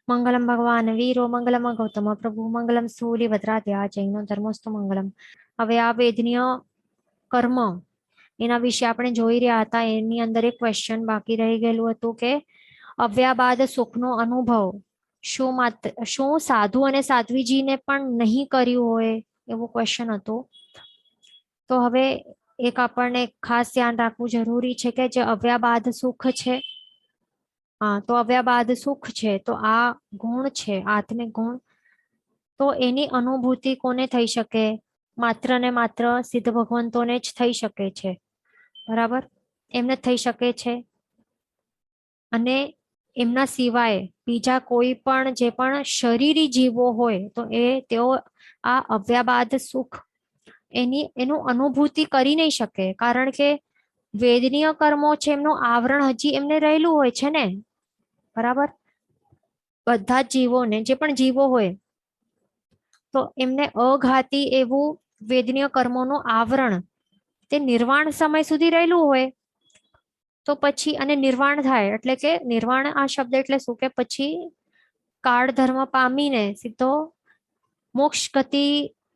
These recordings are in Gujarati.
મંગલમ ભગવાન વીરો મંગલમ ગૌતમ પ્રભુ મંગલમ સ્થૂલિભદ્રાધ્યા જૈનો ધર્મસ્તુ મંગલમ. હવે આ વેદનીય કર્મ એના વિશે આપણે જોઈ રહ્યા હતા. એની અંદર એક ક્વેશ્ચન બાકી રહી ગયેલું હતું કે અવ્યા બાદ સુખનો અનુભવ શું સાધુ અને સાધ્વીજીને પણ નહીં કર્યું હોય એવો ક્વેશ્ચન હતો. તો હવે એક આપણને ખાસ ધ્યાન રાખવું જરૂરી છે કે જે અવ્યા બાદ સુખ છે, હા, તો આવ્યા બાદ સુખ છે તો આ ગુણ છે, આત્મિક ગુણ. તો એની અનુભૂતિ કોને થઈ શકે? માત્ર ને માત્ર સિદ્ધ ભગવંતોને જ થઈ શકે છે. બરાબર, એમને થઈ શકે છે. અને એમના સિવાય બીજા કોઈ પણ જે પણ શરીરી જીવો હોય તો તેઓ આ આવ્યા બાદ સુખ એનું અનુભૂતિ કરી નહીં શકે, કારણ કે વેદનીય કર્મો છે એમનું આવરણ હજી એમને રહેલું હોય છે ને. બરાબર, બધા જ જીવોને, જે પણ જીવો હોય તો એમને અઘાતી એવું વેદનીય કર્મોનું આવરણ તે નિર્વાણ સમય સુધી રહેલું હોય. તો પછી અને નિર્વાણ થાય એટલે કે નિર્વાણ આ શબ્દ એટલે શું કે પછી કાળ ધર્મ પામીને સીધો મોક્ષ ગતિ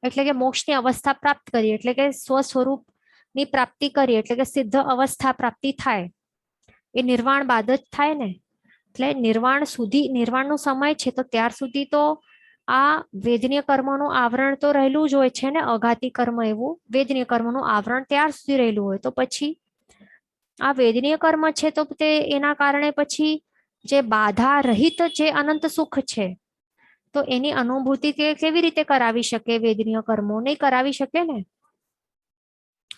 એટલે કે મોક્ષની અવસ્થા પ્રાપ્ત કરી એટલે કે સ્વ સ્વરૂપની પ્રાપ્તિ કરી એટલે કે સિદ્ધ અવસ્થા પ્રાપ્તિ થાય. એ નિર્વાણ બાદ જ થાય ને. એટલે નિર્વાણ સુધી, નિર્વાણનો સમય છે તો ત્યાર સુધી તો આ વેદનીય કર્મનું આવરણ તો રહેલું જ હોય છે ને. અઘાતી કર્મ એવું વેદનીય કર્મનું આવરણ ત્યાર સુધી રહેલું હોય. તો પછી આ વેદનીય કર્મ છે તો તે એના કારણે પછી જે બાધા રહિત જે અનંત સુખ છે તો એની અનુભૂતિ તે કેવી રીતે કરાવી શકે? વેદનીય કર્મો નહીં કરાવી શકે ને.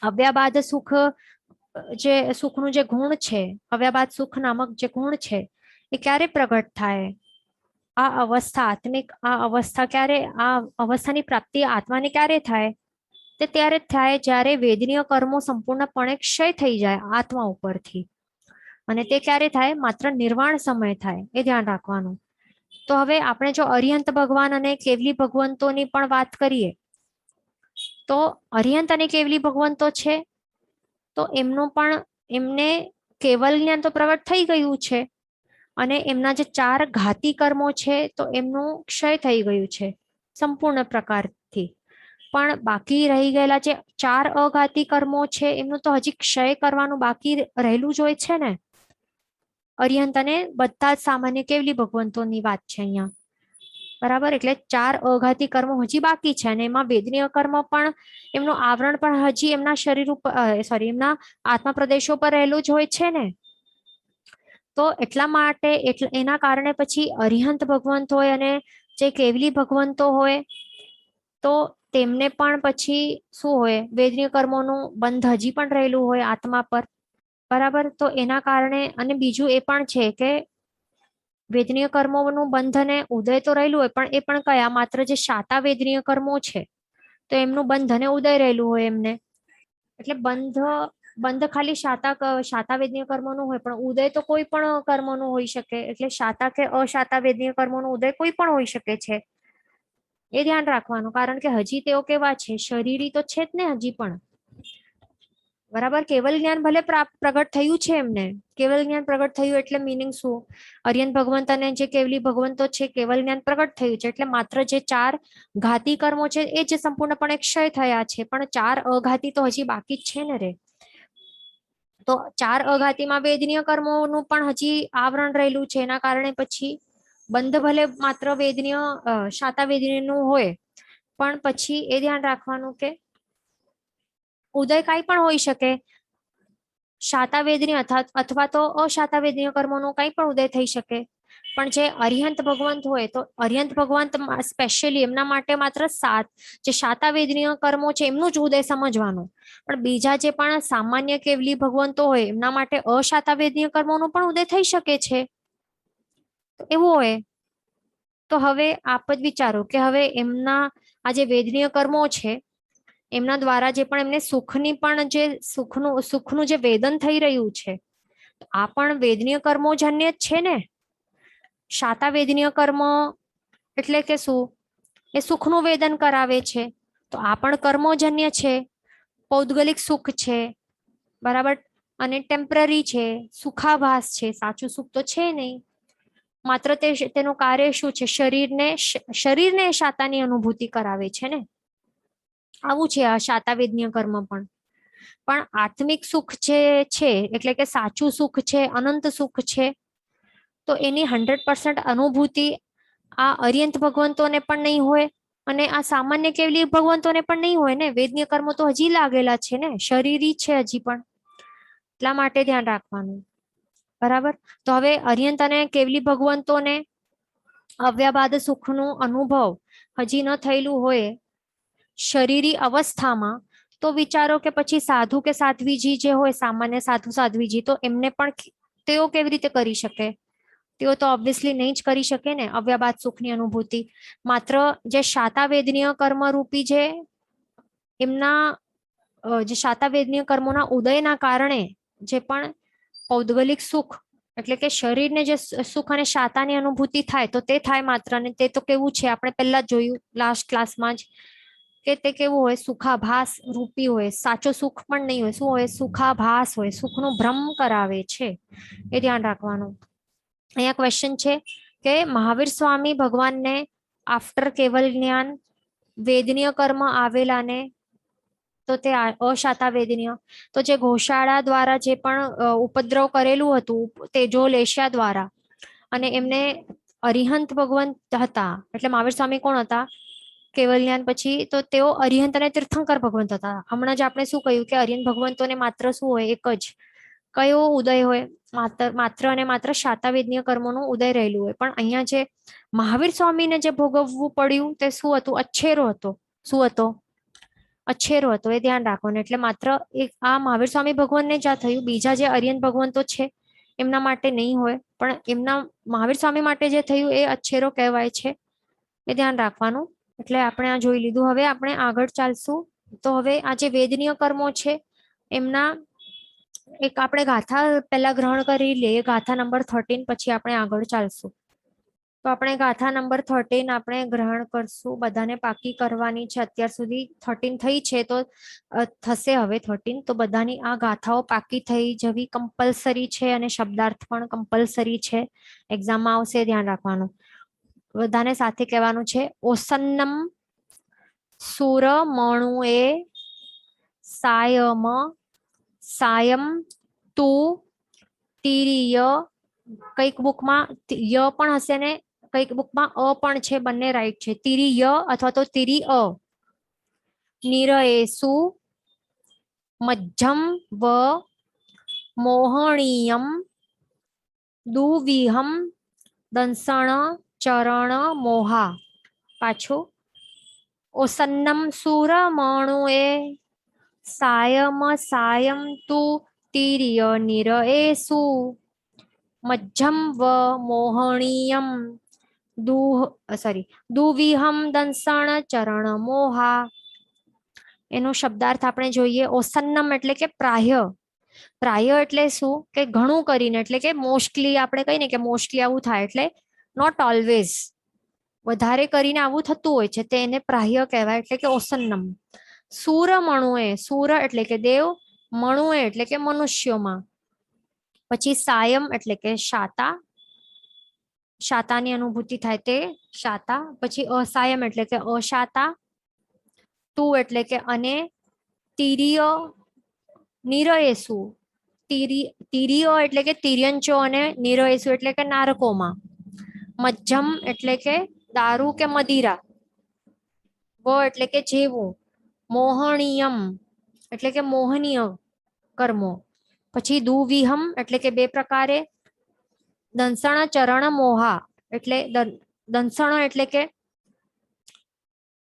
આવ્યા બાદ સુખ જે સુખનું જે ગુણ છે, આવ્યા બાદ સુખ નામક જે ગુણ છે એ ક્યારે પ્રગટ થાય? આ અવસ્થા આત્મિક, આ અવસ્થા ક્યારે, આ અવસ્થાની પ્રાપ્તિ આત્માને ક્યારે થાય? તે ત્યારે જ થાય જ્યારે વેદનીય કર્મો સંપૂર્ણપણે ક્ષય થઈ જાય આત્મા ઉપરથી. અને તે ક્યારે થાય? માત્ર નિર્વાણ સમય થાય, એ ધ્યાન રાખવાનું. તો હવે આપણે જો અરિહંત ભગવાન અને કેવલી ભગવંતોની પણ વાત કરીએ તો અરિહંત અને કેવલી ભગવંતો છે તો એમનું પણ એમને કેવલ જ્ઞાન તો પ્રગટ થઈ ગયું છે અને એમના જે 4 ઘાતી કર્મો છે તો એમનું ક્ષય થઈ ગયું છે સંપૂર્ણ પ્રકારથી. પણ બાકી રહી ગયેલા જે 4 અઘાતી કર્મો છે એમનું તો હજી ક્ષય કરવાનું બાકી રહેલું જ હોય છે ને. અરિહંત અને બધા જ સામાન્ય કેવલી ભગવંતોની વાત છે અહીંયા. બરાબર, એટલે 4 અઘાતી કર્મો હજી બાકી છે અને એમાં વેદનીય કર્મ પણ એમનું આવરણ પણ હજી એમના શરીર ઉપર, એમના આત્મા પ્રદેશો પર રહેલું જ હોય છે ને. તો એટલા માટે એના કારણે પછી અરિહંત ભગવંત હોય અને જે કેવલી ભગવંતો હોય તો તેમને પણ પછી શું હોય? વેદનીય કર્મોનું બંધ હજી પણ રહેલું હોય આત્મા પર. બરાબર, તો એના કારણે અને બીજું એ પણ છે કે વેદનીય કર્મોનું બંધને ઉદય તો રહેલું હોય પણ એ પણ કયા? માત્ર જે શાતા વેદનીય કર્મો છે તો એમનું બંધ અને ઉદય રહેલું હોય એમને. એટલે બંધ ખાલી શાતા વેદનીય કર્મોનું હોય પણ ઉદય તો કોઈ પણ કર્મોનું હોઈ શકે. એટલે શાતા કે અશાતા વેદનીય કર્મોનું ઉદય કોઈ પણ હોઈ શકે છે. એ ધ્યાન રાખવાનું, કારણ કે હજી તેઓ કેવા છે? શરીરી તો છે જ ને હજી પણ. બરાબર, કેવલ જ્ઞાન ભલે પ્રગટ થયું છે એમને, કેવલ જ્ઞાન પ્રગટ થયું એટલે મિનિંગ શું? અરિયન ભગવંત અને જે કેવલી ભગવંતો છે કેવલ જ્ઞાન પ્રગટ થયું છે એટલે માત્ર જે 4 ઘાતી કર્મો છે એ જે સંપૂર્ણપણે ક્ષય થયા છે પણ 4 અઘાતી તો હજી બાકી જ છે ને રે. તો 4 અઘાતીમાં વેદનીય કર્મોનું પણ હજી આવરણ રહેલું છે. એના કારણે પછી બંધ ભલે માત્ર વેદનીય શાતા વેદનીયનું હોય પણ પછી એ ધ્યાન રાખવાનું કે ઉદય કાંઈ પણ હોઈ શકે. શાતા વેદની અથવા તો અશાતા વેદનીય કર્મોનો કંઈ પણ ઉદય થઈ શકે. પણ જે અરિહંત ભગવંત હોય તો અરિહંત ભગવંત સ્પેશિયલી એમના માટે માત્ર જે શાતા વેદનીય કર્મો છે એમનું જ ઉદય સમજવાનું. પણ બીજા જે પણ સામાન્ય કેવલી ભગવંતો હોય એમના માટે અશાતા વેદનીય કર્મોનો પણ ઉદય થઈ શકે છે. તો એવું હોય તો હવે આપ જ વિચારો કે હવે એમના આ જે વેદનીય કર્મો છે એમના દ્વારા જે પણ એમને સુખની પણ જે સુખનું જે વેદન થઈ રહ્યું છે આ પણ વેદનીય કર્મોજન્ય જ છે ને. શાતા વેદનીય કર્મ એટલે કે શું? એ સુખનું વેદન કરાવે છે. તો આ પણ કર્મોજન્ય છે, પૌદ્ગલિક સુખ છે. બરાબર, અને ટેમ્પરરી છે, સુખાભાસ છે, સાચું સુખ તો છે નહીં. માત્ર તેનું કાર્ય શું છે? શરીરને શાતાની અનુભૂતિ કરાવે છે ને. આવું છે આ શાતાવેદનીય કર્મ પણ આત્મિક સુખ જે છે એટલે કે સાચું સુખ છે, અનંત સુખ છે, તો એની 100% અનુભૂતિ આ અર્યંત ભગવંતોને પણ નહીં હોય અને આ સામાન્ય કેવલી ભગવંતોને પણ નહીં હોય ને. વેદનીય કર્મો તો હજી લાગેલા છે ને, શરીરી છે હજી પણ. એટલા માટે ધ્યાન રાખવાનું. બરાબર. તો હવે અર્યંત અને કેવલી ભગવંતોને અવ્યાબાદ સુખનું અનુભવ હજી ન થયેલું હોય શરીરી અવસ્થામાં, તો વિચારો કે પછી સાધુ કે સાધ્વીજી જે હોય, સામાન્ય સાધુ સાધ્વીજી, તો એમને પણ તેઓ કેવી રીતે કરી શકે? તેઓ તો ઓબ્વિયસલી નહીં જ કરી શકે ને અવ્યાબાદ સુખની અનુભૂતિ. માત્ર જે શાતાવેદનીય કર્મરૂપી જે એમના જે શાતાવેદનીય કર્મોના ઉદયના કારણે જે પણ પૌદ્ગલિક સુખ એટલે કે શરીરને જે સુખ અને શાતાની અનુભૂતિ થાય, તો તે થાય માત્ર. અને તે તો કેવું છે આપણે પહેલા જ જોયું લાસ્ટ ક્લાસમાં જ, કે તે કેવું હોય? સુખાભાસ રૂપી હોય. સાચો સુખ પણ નહીં હોય. શું હોય? સુખાભાસ હોય. સુખનો ભ્રમ કરાવે છે. એ ધ્યાન રાખવાનું. અહીંયા ક્વેશ્ચન છે કે મહાવીર સ્વામી ભગવાનને આફ્ટર કેવલ જ્ઞાન વેદનીય કર્મ આવેલાને, તો તે અશાતાવેદનીય. તો જે ગૌશાળા દ્વારા જે પણ ઉપદ્રવ કરેલું હતું તેજો લેશિયા દ્વારા, અને એમને અરિહંત ભગવંત હતા. એટલે મહાવીર સ્વામી કોણ હતા? કેવલ જ્ઞાન પછી તો તેઓ અરિહંત અને તીર્થંકર ભગવંત હતા. હમણાં જ આપણે શું કહ્યું કે અરિહંત ભગવંતોને માત્ર શું હોય? એક જ કયો ઉદય હોય? માત્ર અને માત્ર શાતાવેદનીય કર્મોનું ઉદય રહેલું હોય. પણ અહીંયા જે મહાવીર સ્વામીને જે ભોગવવું પડ્યું તે શું હતું? અચ્છેરો હતો. શું હતો? અચ્છેરો હતો. એ ધ્યાન રાખવાનું. એટલે માત્ર એક આ મહાવીર સ્વામી ભગવાનને જ આ થયું. બીજા જે અરિયંત ભગવંતો છે એમના માટે નહીં હોય, પણ એમના મહાવીર સ્વામી માટે જે થયું એ અચ્છેરો કહેવાય છે. એ ધ્યાન રાખવાનું. એટલે આપણે આ જોઈ લીધું. હવે આપણે આગળ ચાલશું. તો હવે આ જે વેદનીય કર્મો છે એમના એક આપણે ગાથા પહેલા ગ્રહણ કરી લઈએ, ગાથા નંબર 13, પછી આપણે આગળ ચાલશું. તો આપણે ગાથા નંબર 13 આપણે ગ્રહણ કરશું. બધાને પાકી કરવાની છે. અત્યાર સુધી 13 થઈ છે, તો થશે હવે 13. તો બધાની આ ગાથાઓ પાકી થઈ જવી કમ્પલસરી છે, અને શબ્દાર્થ પણ કમ્પલસરી છે. એક્ઝામમાં આવશે, ધ્યાન રાખવાનું. બધાને સાથે કહેવાનું છે. ઓસન્નમ સુર મણુએ સાયમ સાયમ તું તીરિય. કઈક બુકમાં ય પણ હશે ને કઈક બુકમાં અ પણ છે. બંને રાઈટ છે. તિરિય અથવા તો તિરી અ. નિરએસુ મજ્જમ વ મોહણીયમ દુવિહમ દંસણ ચરણ મોહા. પાછું. ઓસન્નમ સુરમણુએ સાયમ સાયમ તુ તિર્ય નિરએસુ મજ્જમ વ મોહણીયમ દુવિહમ દંસણ ચરણ મોહા. એનો શબ્દાર્થ આપણે જોઈએ. ઓસન્નમ એટલે કે પ્રાહ્ય. પ્રાહ્ય એટલે શું? કે ઘણું કરીને, એટલે કે મોસ્ટલી આપણે કહીને કે મોસ્ટલી આવું થાય, એટલે નોટ ઓલવેઝ, વધારે કરીને આવું થતું હોય છે, તેને પ્રાહ્ય કહેવાય. એટલે કે ઓસન્નમ. સૂર મણુએ, સૂર એટલે કે દેવ, મણુએ એટલે કે મનુષ્યોમાં. પછી સાયમ એટલે કે શાતા, શાતાની અનુભૂતિ થાય તે શાતા. પછી અસાયમ એટલે કે અશાતા. તું એટલે કે અને. તિર્ય નિરયેસુ, તિર્ય એટલે કે તિર્યંચો અને નિરયેસુ એટલે કે નારકોમાં. મજ્જમ એટલે કે દારૂ કે મદિરા. વ એટલે કે જેવું. મોહણીયમ એટલે કે મોહનીય કર્મો. પછી દુવિહમ એટલે કે બે પ્રકારે. દંસણ ચરણ મોહા એટલે દંસણ એટલે કે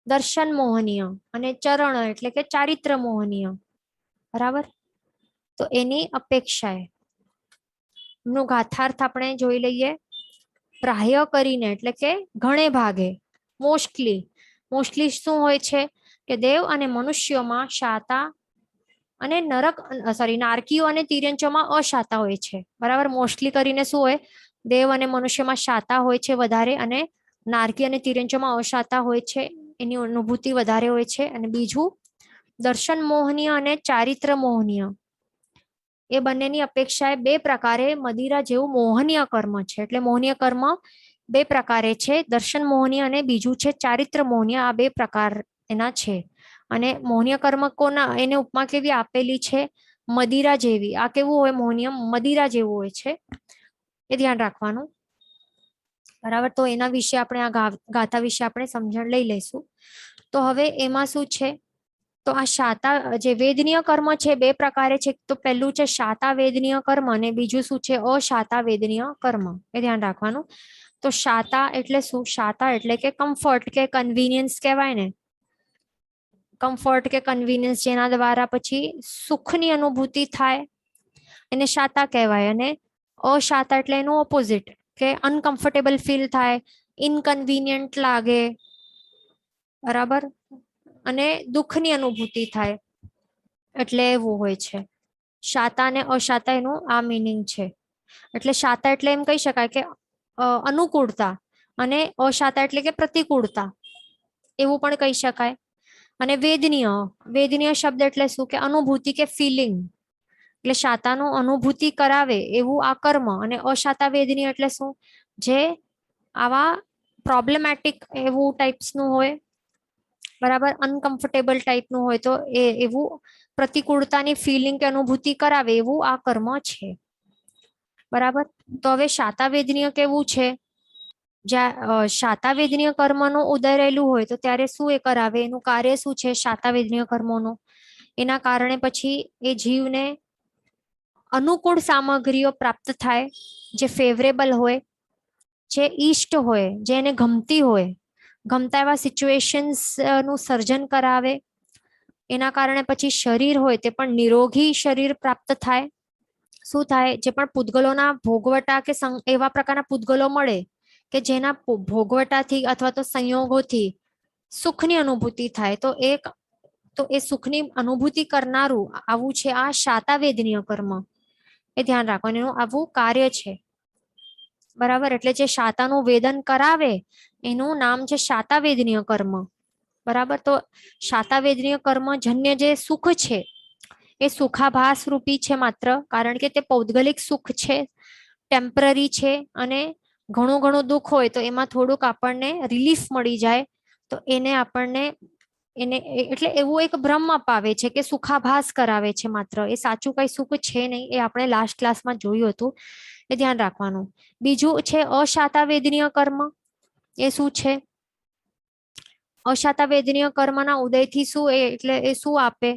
દર્શન મોહનીય, અને ચરણ એટલે કે ચારિત્ર મોહનીય. બરાબર. તો એની અપેક્ષાએ નું ગાથાર્થ આપણે જોઈ લઈએ. પ્રાહ્ય કરીને એટલે કે ઘણે ભાગે, મોસ્ટલી. મોસ્ટલી શું હોય છે? કે દેવ અને મનુષ્યોમાં શાતા અને નારકીઓ અને તિર્યંચોમાં અશાતા હોય છે. બરાબર. મોસ્ટલી કરીને શું હોય? દેવ અને મનુષ્યમાં શાતા હોય છે વધારે, અને નારકી અને તિર્યંચોમાં અશાતા હોય છે. એની અનુભૂતિ વધારે હોય છે. અને બીજું દર્શન મોહનીય અને ચારિત્ર મોહનીય. એ બંનેની અપેક્ષાએ બે પ્રકારે મદિરા જેવું મોહનીય કર્મ છે. એટલે મોહનીય કર્મ બે પ્રકારે છે, દર્શન મોહનીય અને બીજું છે ચારિત્ર મોહનીય. આ બે પ્રકાર એના છે. અને મોહનીય કર્મ કોના, એને ઉપમા કેવી આપેલી છે? મદિરા જેવી. આ કેવું હોય? મોહનીય મદિરા જેવું હોય છે, એ ધ્યાન રાખવાનું. બરાબર, તો એના વિશે આપણે આ ગાથા વિશે આપણે સમજણ લઈ લઈશું. તો હવે એમાં શું છે? તો આ શાતા જે વેદનીય કર્મ છે બે પ્રકારે છે. તો પહેલું છે શાતા વેદનીય કર્મ અને બીજું શું છે? અશાતા વેદનીય કર્મ. એ ધ્યાન રાખવાનું. તો શાતા એટલે શું? શાતા એટલે કે કમ્ફર્ટ કે કન્વીનિયન્સ કહેવાય ને, કમ્ફર્ટ કે કન્વીનિયન્સ, જેના દ્વારા પછી સુખની અનુભૂતિ થાય એને શાતા કહેવાય. અને અશાતા એટલે એનું ઓપોઝિટ, કે અનકમ્ફર્ટેબલ ફીલ થાય, ઇનકન્વીનિયન્ટ લાગે, બરાબર, અને દુઃખની અનુભૂતિ થાય, એટલે એવું હોય છે. શાતા અને અશાતા એનું આ મિનિંગ છે. એટલે શાતા એટલે એમ કહી શકાય કે અનુકૂળતા, અને અશાતા એટલે કે પ્રતિકૂળતા, એવું પણ કહી શકાય. અને વેદનીય, વેદનીય શબ્દ એટલે શું? કે અનુભૂતિ કે ફિલિંગ. એટલે શાતાનું અનુભૂતિ કરાવે એવું આ કર્મ. અને અશાતા વેદનીય એટલે શું? જે આવા પ્રોબ્લેમેટિક એવું ટાઈપ્સનું હોય, બરાબર, અનકમ્ફર્ટેબલ ટાઈપનું હોય, તો એ એવું પ્રતિકૂળતાની ફિલિંગ કે અનુભૂતિ કરાવે એવું આ કર્મ છે. બરાબર, તો હવે શાતા વેદનીય કેવું છે? જ્યાં શાતા વેદનીય કર્મનો ઉદય રહેલું હોય તો ત્યારે શું એ કરાવે? એનું કાર્ય શું છે શાતા વેદનીય કર્મોનું? એના કારણે પછી એ જીવને અનુકૂળ સામગ્રીઓ પ્રાપ્ત થાય, જે ફેવરેબલ હોય, જે ઈષ્ટ હોય, જે એને ગમતી હોય, ગમતા એવા સિચ્યુએશન્સ નું સર્જન કરાવે. એના કારણે પછી શરીર હોય તે પણ નિરોગી શરીર પ્રાપ્ત થાય. શું થાય? જે પણ પૂતગલોના ભોગવટા કે એવા પ્રકારના પૂતગલો મળે કે જેના ભોગવટાથી અથવા તો સંયોગોથી સુખની અનુભૂતિ થાય, તો એ સુખની અનુભૂતિ કરનારું આવું છે આ શાતા વેદનીય કર્મ. એ ધ્યાન રાખવાનું, એનું આવું કાર્ય છે. બરાબર, એટલે જે શાતાનું વેદન કરાવે એનું નામ છે શાતા વેદનીય કર્મ. બરાબર, તો શાતા વેદનીય કર્મ જન્ય જે સુખ છે એ સુખાભાસ રૂપી છે માત્ર, કારણ કે તે પૌદ્ગલિક સુખ છે, ટેમ્પરરી છે. અને ઘણું ઘણું દુઃખ હોય તો એમાં થોડુંક આપણને રિલીફ મળી જાય, તો એને આપણને એને એટલે એવું એક ભ્રમ અપાવે છે કે સુખાભાસ કરાવે છે માત્ર. એ સાચું કઈ સુખ છે નહીં, એ આપણે લાસ્ટ ક્લાસમાં જોયું હતું, એ ધ્યાન રાખવાનું. બીજું છે અશાતા વેદનીય કર્મ. એ શું છે? અશાતા વેદનીય કર્મના ઉદયથી શું એટલે એ શું આપે?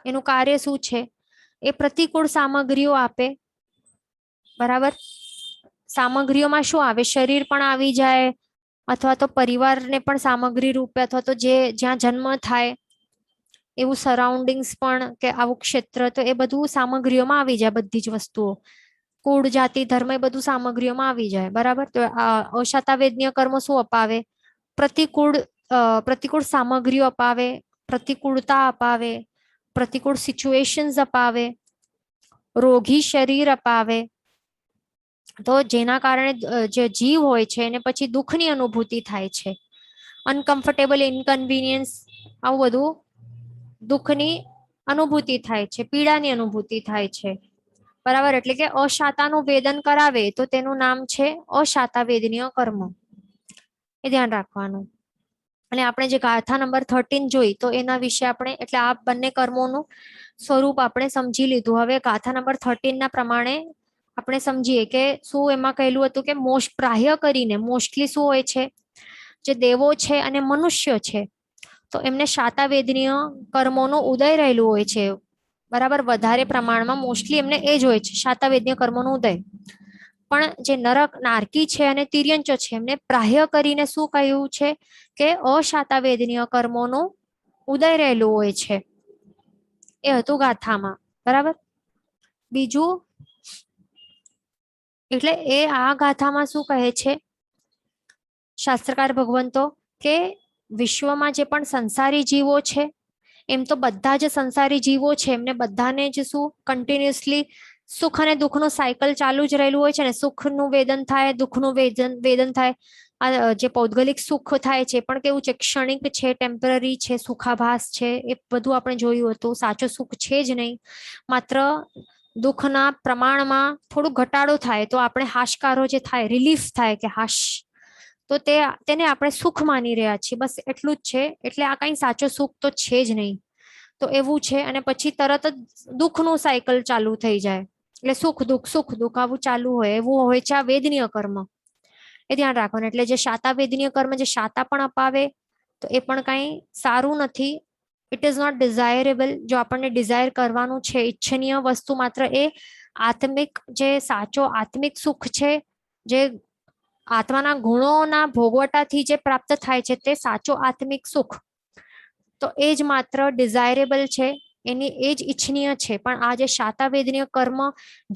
એનું કાર્ય શું છે? એ પ્રતિકૂળ સામગ્રીઓ આપે. બરાબર, સામગ્રીઓમાં શું આવે? શરીર પણ આવી જાય, અથવા તો પરિવારને પણ સામગ્રી રૂપે, અથવા તો જે જ્યાં જન્મ થાય એવું સરાઉન્ડિંગ્સ પણ, કે આવું ક્ષેત્ર, તો એ બધું સામગ્રીઓમાં આવી જાય. બધી જ વસ્તુઓ, કુળ, જાતિ, ધર્મ, એ બધું સામગ્રીઓમાં આવી જાય. બરાબર, તો આ અશાતા વેદનીય કર્મ શું અપાવે? પ્રતિકૂળ પ્રતિકૂળ સામગ્રીઓ અપાવે, પ્રતિકૂળતા અપાવે, પ્રતિકૂળ સિચ્યુએશન્સ અપાવે, રોગી શરીર અપાવે. તો જેના કારણે જે જીવ હોય છે એને પછી દુઃખની અનુભૂતિ થાય છે, અનકમ્ફર્ટેબલ, ઇનકન્વીનિયન્સ, આવું બધું દુઃખની અનુભૂતિ થાય છે, પીડાની અનુભૂતિ થાય છે. બરાબર, એટલે કે અશાતાનું વેદન કરાવે તો તેનું નામ છે અશાતા વેદનીય કર્મ. એ ધ્યાન રાખવાનું. અને આપણે જે ગાથા નંબર 13 જોઈ, તો એના વિશે આપણે, એટલે આ બંને કર્મોનું સ્વરૂપ આપણે સમજી લીધું. હવે ગાથા નંબર 13 ના પ્રમાણે આપણે સમજીએ કે શું એમાં કહેલું હતું કે પ્રાહ્ય કરીને મોસ્ટલી શું હોય છે? જે દેવો છે અને મનુષ્ય છે, તો એમને શાતા વેદનીય કર્મોનો ઉદય રહેલું હોય છે. બરાબર, વધારે પ્રમાણમાં મોસ્ટલી એમને એ જ હોય છે, શાતા વેદનીય કર્મોનો ઉદય. પણ જે નરક, નારકી છે અને તિર્યંચો છે, એમને પ્રાહ્ય કરીને શું કહ્યું છે? કે અશાતા વેદનીય કર્મોનું ઉદય રહેલું હોય છે. એ હતું ગાથામાં. બરાબર, બીજું એટલે એ આ ગાથામાં શું કહે છે શાસ્ત્રકાર ભગવંતો? કે વિશ્વમાં જે પણ સંસારી જીવો છે, એમ તો બધા જ સંસારી જીવો છે, એમને બધાને જ શું કન્ટિન્યુઅસલી સુખ અને દુઃખનું સાયકલ ચાલુ જ રહેલું હોય છે ને. સુખનું વેદન થાય, દુઃખનું વેદન થાય. આ જે પૌદ્ગલિક સુખ થાય છે પણ કેવું છે? ક્ષણિક છે, ટેમ્પરરી છે, સુખાભાસ છે. એ બધું આપણે જોયું હતું. સાચું સુખ છે જ નહીં, માત્ર દુઃખના પ્રમાણમાં થોડું ઘટાડો થાય તો આપણે હાશકારો જે થાય, રિલીફ થાય કે હાશ, તો તેને આપણે સુખ માની રહ્યા છીએ, બસ એટલું જ છે. એટલે આ કઈ સાચો સુખ તો છે જ નહીં. તો એવું છે. અને પછી તરત જ દુઃખનું સાયકલ ચાલુ થઈ જાય. એટલે સુખ દુઃખ આવું ચાલુ હોય, એવું હોય છે આ વેદનીય કર્મ. એ ધ્યાન રાખવાનું. એટલે જે શાતા વેદનીય કર્મ, જે શાતા પણ અપાવે, તો એ પણ કઈ સારું નથી. It is not desirable. જો આપણને ડિઝાયર કરવાનું છે, ઈચ્છનીય વસ્તુ માત્ર એ આત્મિક, જે સાચો આત્મિક સુખ છે, જે આત્માના ગુણોના ભોગવટાથી જે પ્રાપ્ત થાય છે, તે સાચો આત્મિક સુખ, તો એ જ માત્ર ડિઝાયરેબલ છે, એની એ જ ઈચ્છનીય છે. પણ આ જે શાતા વેદનીય કર્મ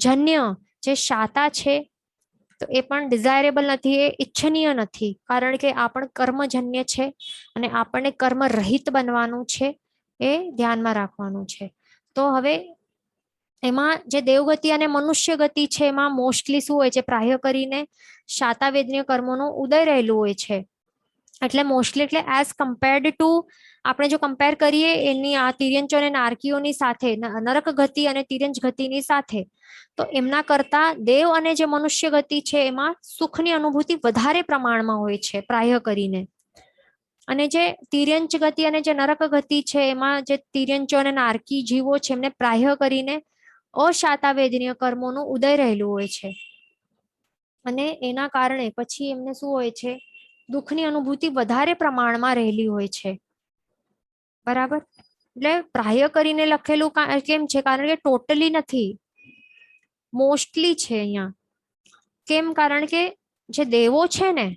જન્ય જે શાતા છે, તો એ પણ ડિઝાયરેબલ નથી, એ ઈચ્છનીય નથી. કારણ કે આ પણ કર્મજન્ય છે અને આપણને કર્મ રહિત બનવાનું છે, એ ધ્યાનમાં રાખવાનું છે. તો હવે એમાં જે દેવગતિ અને મનુષ્ય ગતિ છે, એમાં મોસ્ટલી શું હોય છે, પ્રાય કરીને શાતા વેદનીય કર્મોનું ઉદય રહેલું હોય છે. એટલે મોસ્ટલી, એટલે એઝ કમ્પેર્ડ ટુ, આપણે જો કમ્પેર કરીએ એની આ તિર્યંચો અને નારકીઓની સાથે, નરક ગતિ અને તિર્યંચ ગતિની સાથે, તો એમના કરતા દેવ અને જે મનુષ્ય ગતિ છે એમાં સુખની અનુભૂતિ વધારે પ્રમાણમાં હોય છે પ્રાય કરીને. અને જે તિર્યંચ ગતિ અને જે નરક ગતિ છે, એમાં જે તિર્યંચો અને નારકી જીવો છે, એમને પ્રાય કરીને અશાતા વેદનીય કર્મોનું ઉદય રહેલું હોય છે. અને એના કારણે પછી એમને શું હોય છે, દુઃખની અનુભૂતિ વધારે પ્રમાણમાં રહેલી હોય છે. બરાબર. એટલે પ્રાય કરીને લખેલું કેમ છે, કારણ કે ટોટલી નથી, મોસ્ટલી છે અહીંયા. કેમ? કારણ કે જે દેવો છે ને,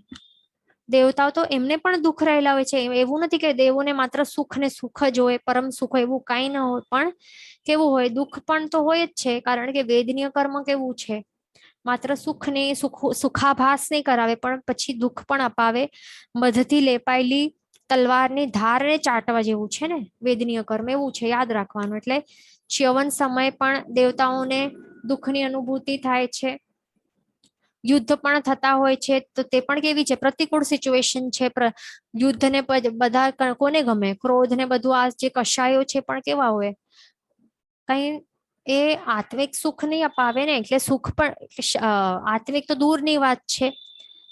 દેવતાઓ, તો એમને પણ દુઃખ રહેલા હોય છે. એવું નથી કે દેવોને માત્ર સુખ ને સુખ જ હોય, પરમ સુખ હોય, એવું કઈ ન હોય. પણ કેવું હોય, દુઃખ પણ તો હોય જ છે. કારણ કે વેદનીય કર્મ કેવું છે, માત્ર સુખ ને સુખાભાસ નહીં કરાવે, પણ પછી દુઃખ પણ અપાવે. મધથી લેપાયેલી તલવારની ધારને ચાટવા જેવું છે ને વેદનીય કર્મ, એવું છે, યાદ રાખવાનું. એટલે ચ્યવન સમય પણ દેવતાઓને દુઃખની અનુભૂતિ થાય છે. યુદ્ધ પણ થતા હોય છે, તો તે પણ કેવી છે, પ્રતિકૂળ સિચ્યુએશન છે. યુદ્ધને બધા કોને ગમે, ક્રોધ ને બધું આ જે કશાયો છે પણ કેવા હોય, કઈ એ આત્મિક સુખ નહીં અપાવે ને. એટલે સુખ પણ આત્મિક તો દૂરની વાત છે,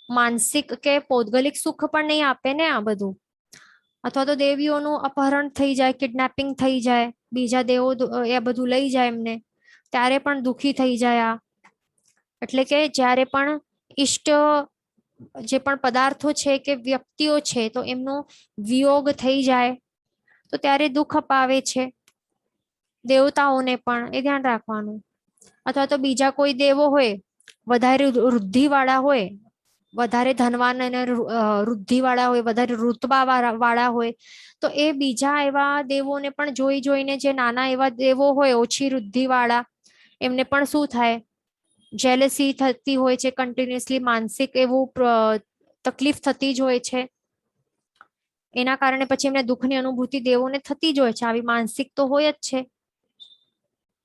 માનસિક કે પૌદ્ગલિક સુખ પણ નહીં આપે ને આ બધું. અથવા તો દેવીઓનું અપહરણ થઈ જાય, કિડનેપિંગ થઈ જાય, બીજા દેવો એ બધું લઈ જાય એમને, ત્યારે પણ દુઃખી થઈ જાય આ. એટલે કે જ્યારે પણ ઈષ્ટ જે પણ પદાર્થો છે કે વ્યક્તિઓ છે, તો એમનો વિયોગ થઈ જાય, તો ત્યારે દુઃખ અપાવે છે દેવતાઓને પણ, એ ધ્યાન રાખવાનું. અથવા તો બીજા કોઈ દેવો હોય, વધારે વૃદ્ધિ વાળા હોય, વધારે ધનવાન અને વૃદ્ધિ વાળા હોય, વધારે ઋતબા વાળા હોય, તો એ બીજા એવા દેવોને પણ જોઈ જોઈને, જે નાના એવા દેવો હોય ઓછી વૃદ્ધિ વાળા, એમને પણ શું થાય, જેલસી થતી હોય છે, કન્ટિન્યુઅસલી માનસિક એવું તકલીફ થતી જ હોય છે. એના કારણે પછી એમને દુઃખની અનુભૂતિ દેવોને થતી જ હોય છે. આવી માનસિક તો હોય જ છે,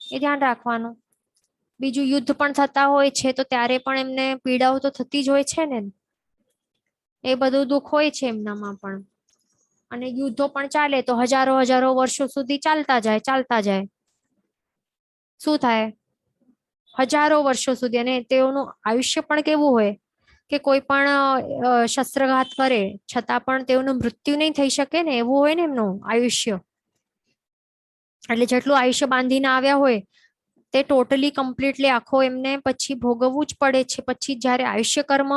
એ ધ્યાન રાખવાનું. બીજું, યુદ્ધ પણ થતા હોય છે, તો ત્યારે પણ એમને પીડાઓ તો થતી જ હોય છે ને, એ બધું દુઃખ હોય છે એમનામાં પણ. અને યુદ્ધો પણ ચાલે તો હજારો હજારો વર્ષો સુધી ચાલતા જાય. શું થાય, હજારો વર્ષો સુધી. અને તેઓનું આયુષ્ય પણ કેવું હોય, કે કોઈ પણ શસ્ત્રઘાત કરે છતાં પણ તેઓનું મૃત્યુ નહીં થઈ શકે ને, એવું હોય ને એમનું આયુષ્ય. એટલે જેટલું આયુષ્ય બાંધીને આવ્યા હોય, તે ટોટલી કમ્પ્લીટલી આખો એમને પછી ભોગવવું જ પડે છે. પછી જ્યારે આયુષ્ય કર્મ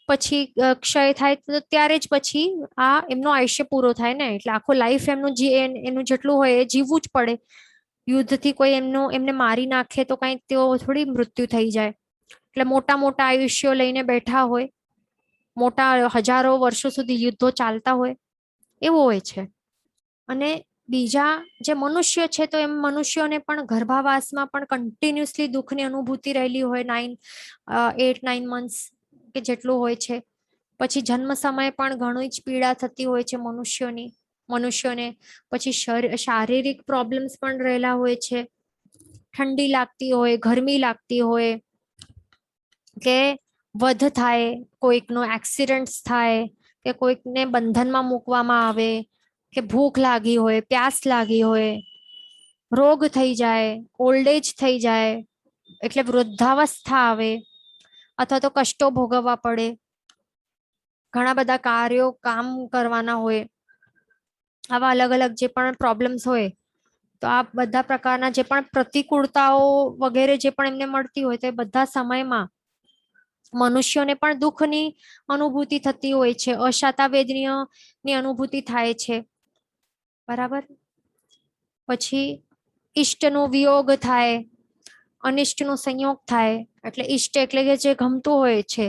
પછી ક્ષય થાય, તો ત્યારે જ પછી આ એમનો આયુષ્ય પૂરો થાય ને. એટલે આખો લાઈફ એનું જેટલું હોય એ જીવવું જ પડે. યુદ્ધથી કોઈ એમને મારી નાખે તો કઈ તેઓ થોડી મૃત્યુ થઈ જાય. એટલે મોટા મોટા આયુષ્યો લઈને બેઠા હોય, મોટા હજારો વર્ષો સુધી યુદ્ધો ચાલતા હોય, એવું હોય છે. અને બીજા જે મનુષ્ય છે, તો એમ મનુષ્યોને પણ ગર્ભાવાસમાં પણ કન્ટિન્યુઅસલી દુઃખની અનુભૂતિ રહેલી હોય, 8-9 મંથ્સ કે જેટલું હોય છે. પછી જન્મ સમયે પણ ઘણી જ પીડા થતી હોય છે મનુષ્યોને. પછી શારીરિક પ્રોબ્લેમ્સ પણ રહેલા હોય છે, ઠંડી લાગતી હોય, ગરમી લાગતી હોય, કે વધ થાય, કોઈકનો એક્સિડન્ટ થાય, કે કોઈકને બંધનમાં મૂકવામાં આવે, કે ભૂખ લાગી હોય, પ્યાસ લાગી હોય, રોગ થઈ જાય, ઓલ્ડ એજ થઈ જાય એટલે વૃદ્ધાવસ્થા આવે, અથવા તો કષ્ટો ભોગવવા પડે, ઘણા બધા કાર્યો કામ કરવાના હોય, આવા અલગ અલગ જે પણ પ્રોબ્લેમ્સ હોય, તો આ બધા પ્રકારના જે પણ પ્રતિકૂળતાઓ વગેરે જે પણ એમને મળતી હોય તે બધા સમયમાં મનુષ્યોને પણ દુઃખની અનુભૂતિ થતી હોય છે, અશાતા વેદનીયની અનુભૂતિ થાય છે. બરાબર. પછી ઈષ્ટનો વિયોગ થાય, અનિષ્ટનો સંયોગ થાય. એટલે ઈષ્ટ એટલે કે જે ગમતું હોય છે,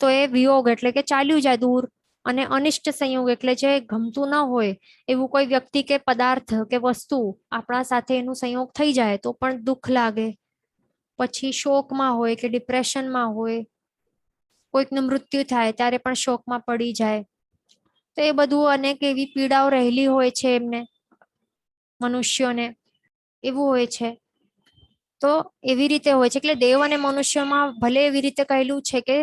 તો એ વિયોગ એટલે કે ચાલ્યું જાય દૂર, અને અનિષ્ટ સંયોગ એટલે જે ગમતું ન હોય એવું કોઈ વ્યક્તિ કે પદાર્થ કે વસ્તુ આપણા સાથે એનું સંયોગ થઈ જાય તો પણ દુઃખ લાગે. પછી શોકમાં હોય કે ડિપ્રેશનમાં હોય, કોઈકનું મૃત્યુ થાય ત્યારે પણ શોકમાં પડી જાય. તો એ બધું અનેક એવી પીડાઓ રહેલી હોય છે એમને, મનુષ્યોને એવું હોય છે. તો એવી રીતે હોય છે એટલે દેવ અને મનુષ્યમાં ભલે એવી રીતે કહેલું છે કે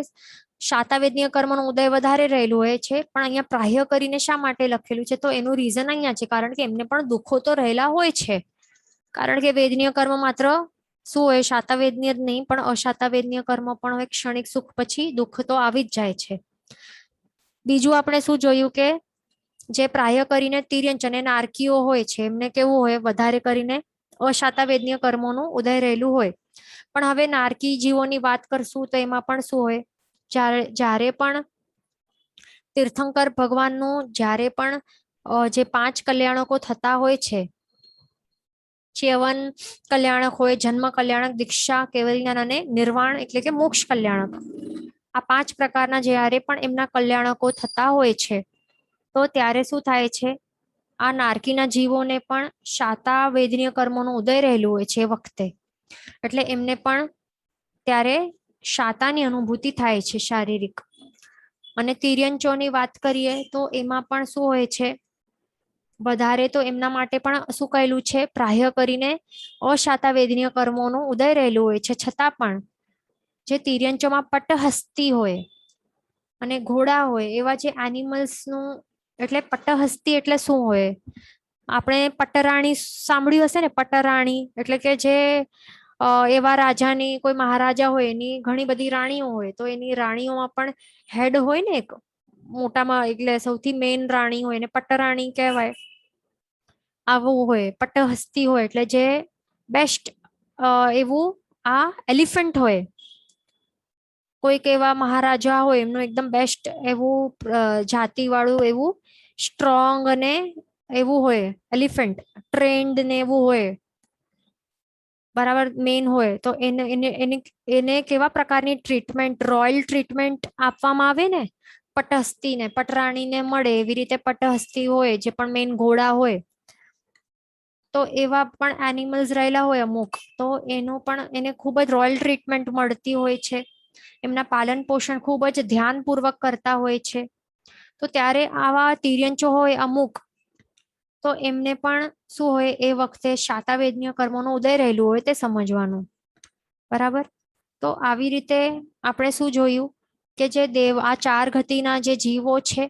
શાતાવેદનીય કર્મનો ઉદય વધારે રહેલું હોય છે, પણ અહીંયા પ્રાહ્ય કરીને શા માટે લખેલું છે? તો એનું રીઝન અહીંયા છે, કારણ કે એમને પણ દુઃખો તો રહેલા હોય છે. કારણ કે વેદનીય કર્મ માત્ર શું હોય, શાતાવેદનીય જ નહીં પણ અશાતાવેદનીય કર્મ પણ હોય, ક્ષણિક સુખ પછી દુઃખ તો આવી જ જાય છે. બીજું આપણે શું જોયું કે જે પ્રાહ્ય કરીને તિર્યંચ અને નારકીઓ હોય છે એમને કેવું હોય, વધારે કરીને અશાતાવેદનીય કર્મોનું ઉદય રહેલું હોય. પણ હવે નારકી જીવોની વાત કરશું તો એમાં પણ શું હોય, જ્યારે પણ તીર્થંકર ભગવાનનું જ્યારે પણ જે 5 કલ્યાણકો થતા હોય છે, ચ્યવન કલ્યાણક હોય, જન્મ કલ્યાણક, દીક્ષા, કેવલ જ્ઞાન અને નિર્વાણ એટલે કે મોક્ષ કલ્યાણક. આ 5 પ્રકારના જ્યારે પણ એમના કલ્યાણકો થતા હોય છે, તો ત્યારે શું થાય છે, આ નારકીના જીવોને પણ શાતા વેદનીય કર્મોનું ઉદય રહેલું હોય છે એ વખતે. એટલે એમને પણ ત્યારે શાતાની અનુભૂતિ થાય છે શારીરિક. અને તિર્યંચોની વાત કરીએ તો એમાં પણ શું હોય છે, વધારે તો એમના માટે પણ શું કહેલું છે, પ્રાહ્ય કરીને અશાતા વેદનીય કર્મોનું ઉદય રહેલું હોય છે. છતાં પણ જે તિર્યંચોમાં પટહસ્તી હોય અને ઘોડા હોય એવા જે એનિમલ્સનું, એટલે પટહસ્તી એટલે શું હોય, આપણે પટરાણી સાંભળ્યું હશે ને, પટરાણી એટલે કે જે એવા રાજાની, કોઈ મહારાજા હોય એની ઘણી બધી રાણીઓ હોય, તો એની રાણીઓમાં પણ હેડ હોય ને એક મોટામાં, એટલે સૌથી મેઇન રાણી હોય ને પટરાણી કહેવાય. આવું હોય, પટહસ્તી હોય એટલે જે બેસ્ટ એવું આ એલિફન્ટ હોય. કોઈક એવા મહારાજા હોય એમનું એકદમ બેસ્ટ એવું જાતિ વાળું એવું સ્ટ્રોંગ અને એવું હોય એલિફન્ટ, ટ્રેન્ડ ને એવું હોય, બરાબર, મેન હોય. તો એને કેવા પ્રકારની ટ્રીટમેન્ટ, રોયલ ટ્રીટમેન્ટ આપવામાં આવે ને, પટહસ્તીને, પટરાણીને મળે એવી રીતે પટહસ્તી હોય જે પણ મેન ઘોડા હોય, તો એવા પણ એનિમલ્સ રહેલા હોય અમુક, તો એનું પણ એને ખૂબ જ રોયલ ટ્રીટમેન્ટ મળતી હોય છે. એમના પાલન પોષણ ખૂબ જ ધ્યાનપૂર્વક કરતા હોય છે. તો ત્યારે આવા તિર્યંચો હોય અમુક, તો એમને પણ શું હોય, એ વખતે શાતાવેદનીય કર્મોનું ઉદય રહેલું હોય તે સમજવાનું. બરાબર. તો આવી રીતે આપણે શું જોયું કે જે દેવ, આ 4 ગતિના જે જીવો છે,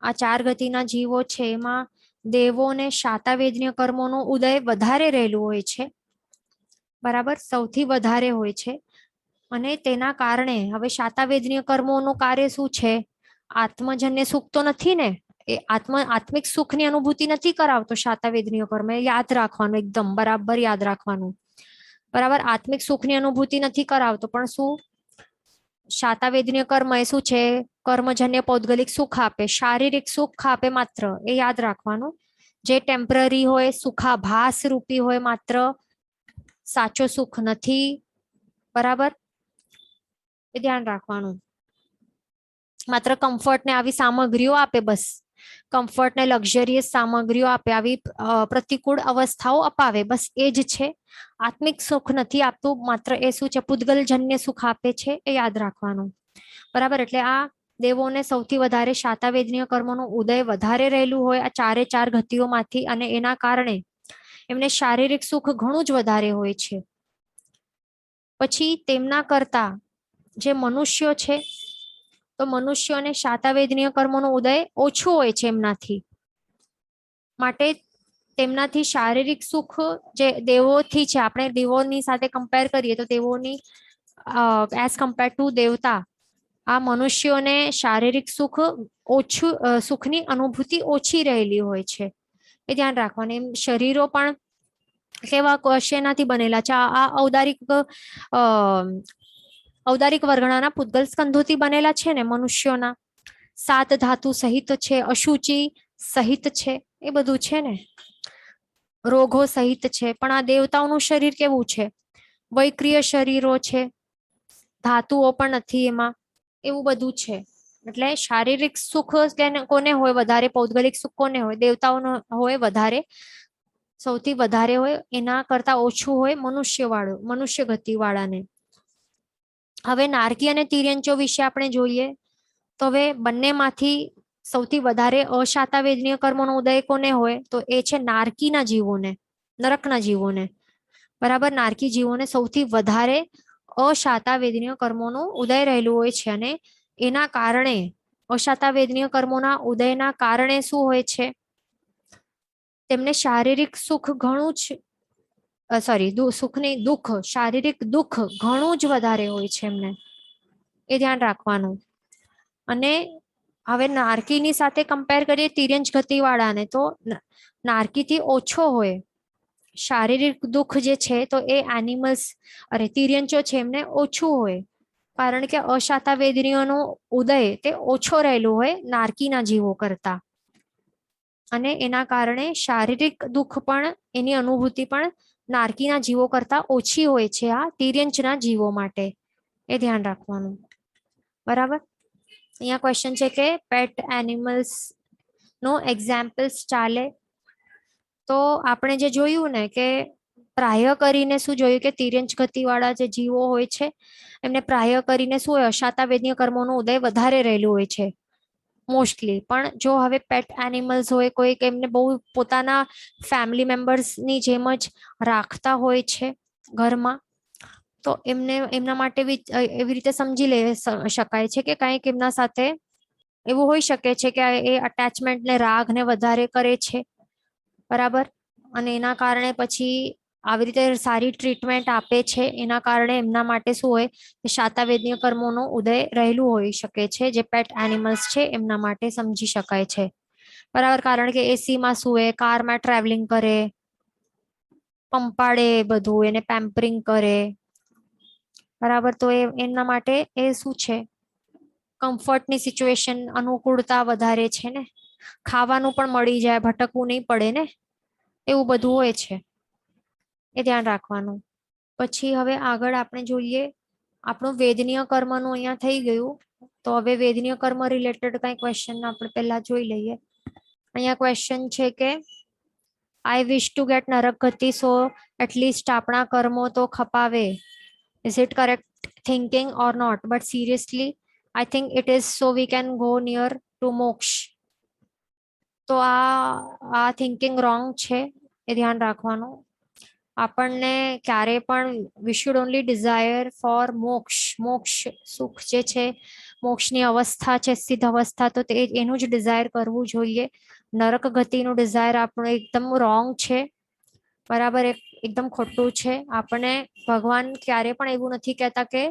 આ 4 ગતિના જીવો છે એમાં દેવોને શાતાવેદનીય કર્મોનું ઉદય વધારે રહેલું હોય છે. બરાબર, સૌથી વધારે હોય છે. અને તેના કારણે હવે શાતાવેદનીય કર્મોનું કાર્ય શું છે, આત્મજન્ય સુખ તો નથી ને, એ આત્મિક સુખની અનુભૂતિ નથી કરાવતો શાતાવેદનીય કર્મ. એ યાદ રાખવાનું, એકદમ બરાબર યાદ રાખવાનું. બરાબર, આત્મિક સુખની અનુભૂતિ નથી કરાવતો, પણ શું, શાતાવેદનીય કર્મ એ શું છે, કર્મજન્ય પૌદ્ગલિક સુખ આપે, શારીરિક સુખ આપે માત્ર, એ યાદ રાખવાનું. જે ટેમ્પરરી હોય, સુખાભાસ રૂપી હોય માત્ર, સાચો સુખ નથી. બરાબર, એ ધ્યાન રાખવાનું. માત્ર કમ્ફર્ટ ને આવી સામગ્રીઓ આપે, બસ કમ્ફર્ટ ને લક્ઝરિયસ સામગ્રીઓ આપે, આવી પ્રતિકૂળ અવસ્થાઓ અપાવે, બસ એ જ છે. આત્મિક સુખ નથી આપતું, માત્ર એ શું છે, પૂતગલજન્ય સુખ આપે છે, એ યાદ રાખવાનું. બરાબર, એટલે આ દેવોને સૌથી વધારે શાતાવેદનીય કર્મોનું ઉદય વધારે રહેલું હોય આ 4 ગતિઓમાંથી, અને એના કારણે એમને શારીરિક સુખ ઘણું જ વધારે હોય છે. પછી તેમના કરતા જે મનુષ્યો છે, તો મનુષ્યોને શાતાવેદનીય કર્મોનો ઉદય ઓછું હોય છે એમનાથી. માટે તેમનાથી શારીરિક સુખ જે દેવોથી છે, આપણે દેવોની સાથે કમ્પેર કરીએ તો દેવોની એઝ કમ્પેર ટુ દેવતા આ મનુષ્યોને શારીરિક સુખ ઓછું સુખની અનુભૂતિ ઓછી રહેલી હોય છે, એ ધ્યાન રાખવાનું. એમ શરીરો પણ કેવા શેનાથી બનેલા છે? આ ઔદારિક વર્ગણાના પૂતગલ સ્કંધોથી બનેલા છે ને મનુષ્યોના. 7 ધાતુ સહિત છે, અશુચિ સહિત છે, એ બધું છે ને, રોગો સહિત છે. પણ આ દેવતાઓનું શરીર કેવું છે? વૈક્રિય શરીરો છે, ધાતુઓ પણ નથી એમાં, એવું બધું છે. એટલે શારીરિક સુખ કોને હોય વધારે? પૌદ્ગલિક સુખ કોને હોય? દેવતાઓનો હોય વધારે, સૌથી વધારે હોય. એના કરતા ઓછું હોય મનુષ્ય ગતિ વાળાને. હવે નારકી અને તિર્યંચો વિશે આપણે જોઈએ તો હવે બંનેમાંથી સૌથી વધારે અશાતા વેદનીય કર્મોનો ઉદય કોને હોય? તો એ છે નારકીના જીવોને, નરકના જીવોને. બરાબર, નારકી જીવોને સૌથી વધારે અશાતા વેદનીય કર્મોનું ઉદય રહેલું હોય છે. અને એના કારણે અશાતા વેદનીય કર્મોના ઉદયના કારણે શું હોય છે? તેમને શારીરિક સુખ ઘણું જ દુઃખ, શારીરિક દુઃખ ઘણું જ વધારે હોય છે એમને, એ ધ્યાન રાખવાનું. અને હવે નારકીની સાથે કમ્પેર કરીએ તિર્યંચ ગતિ વાળાને, તો નારકીથી ઓછો હોય શારીરિક દુઃખ જે છે, તો એ તિર્યંચો છે એમને ઓછું હોય. કારણ કે અશાતા વેદનીઓનો ઉદય તે ઓછો રહેલું હોય નારકીના જીવો કરતા. અને એના કારણે શારીરિક દુઃખ પણ, એની અનુભૂતિ પણ નારકીના જીવો કરતા ઓછી હોય છે આ તિર્યંચના જીવો માટે, એ ધ્યાન રાખવાનું. બરાબર. અહીંયા ક્વેશ્ચન છે કે પેટ એનિમલ્સ નો એક્ઝામ્પલ્સ ચાલે. તો આપણે જે જોયું ને કે પ્રાય કરીને શું જોયું કે તિર્યંચ ગતિ વાળા જે જીવો હોય છે એમને પ્રાય કરીને શું હોય? અશાતા વેદનીય કર્મોનું ઉદય વધારે રહેલું હોય છે મોસ્ટલી. પણ જો હવે પેટ એનિમલ્સ હોય, કોઈક એમને બહુ પોતાના ફેમિલી મેમ્બર્સની જેમ જ રાખતા હોય છે ઘરમાં, તો એમના માટે એવી રીતે સમજી શકાય છે કે કંઈક એમના સાથે એવું હોઈ શકે છે કે એ અટેચમેન્ટ ને રાગ ને વધારે કરે છે. બરાબર. અને એના કારણે પછી આવી રીતે સારી ટ્રીટમેન્ટ આપે છે. એના કારણે એમના માટે શું હોય? શાતા વેદનીય કર્મોનો ઉદય રહેલું હોઈ શકે છે, જે પેટ એનિમલ્સ છે એમના માટે સમજી શકાય છે. બરાબર. કારણ કે એસીમાં સુએ, કારમાં ટ્રાવેલિંગ કરે, પંપાડે, બધું એને પેમ્પરિંગ કરે. બરાબર. તો એમના માટે એ શું છે? કમ્ફર્ટની સિચ્યુએશન, અનુકૂળતા વધારે છે ને. ખાવાનું પણ મળી જાય, ભટકવું નહીં પડે ને, એવું બધું હોય છે, એ ધ્યાન રાખવાનું. પછી હવે આગળ આપણે જોઈએ, આપણું વેદનીય કર્મનું અહીંયા થઈ ગયું. તો હવે વેદનીય કર્મ રિલેટેડ કઈ ક્વેશ્ચન આપણે પહેલા જોઈ લઈએ. અહીંયા ક્વેશ્ચન છે કે આઈ વિશ ટુ ગેટ નરક ગતિ, સો એટલીસ્ટ આપણા કર્મો તો ખપાવે. Is it correct thinking or not? But seriously I think it is, so we can go near to moksha. તો આ થિંકિંગ રોંગ છે, એ ધ્યાન રાખવાનું. આપણને ક્યારે પણ we should only desire for મોક્ષ સુખ જે છે, મોક્ષની અવસ્થા છે, સિદ્ધ અવસ્થા, તો એનું જ ડિઝાયર કરવું જોઈએ. નરક ગતિનું ડિઝાયર આપણું એકદમ રોંગ છે. બરાબર, એકદમ ખોટું છે. આપણને ભગવાન ક્યારે પણ એવું નથી કહેતા કે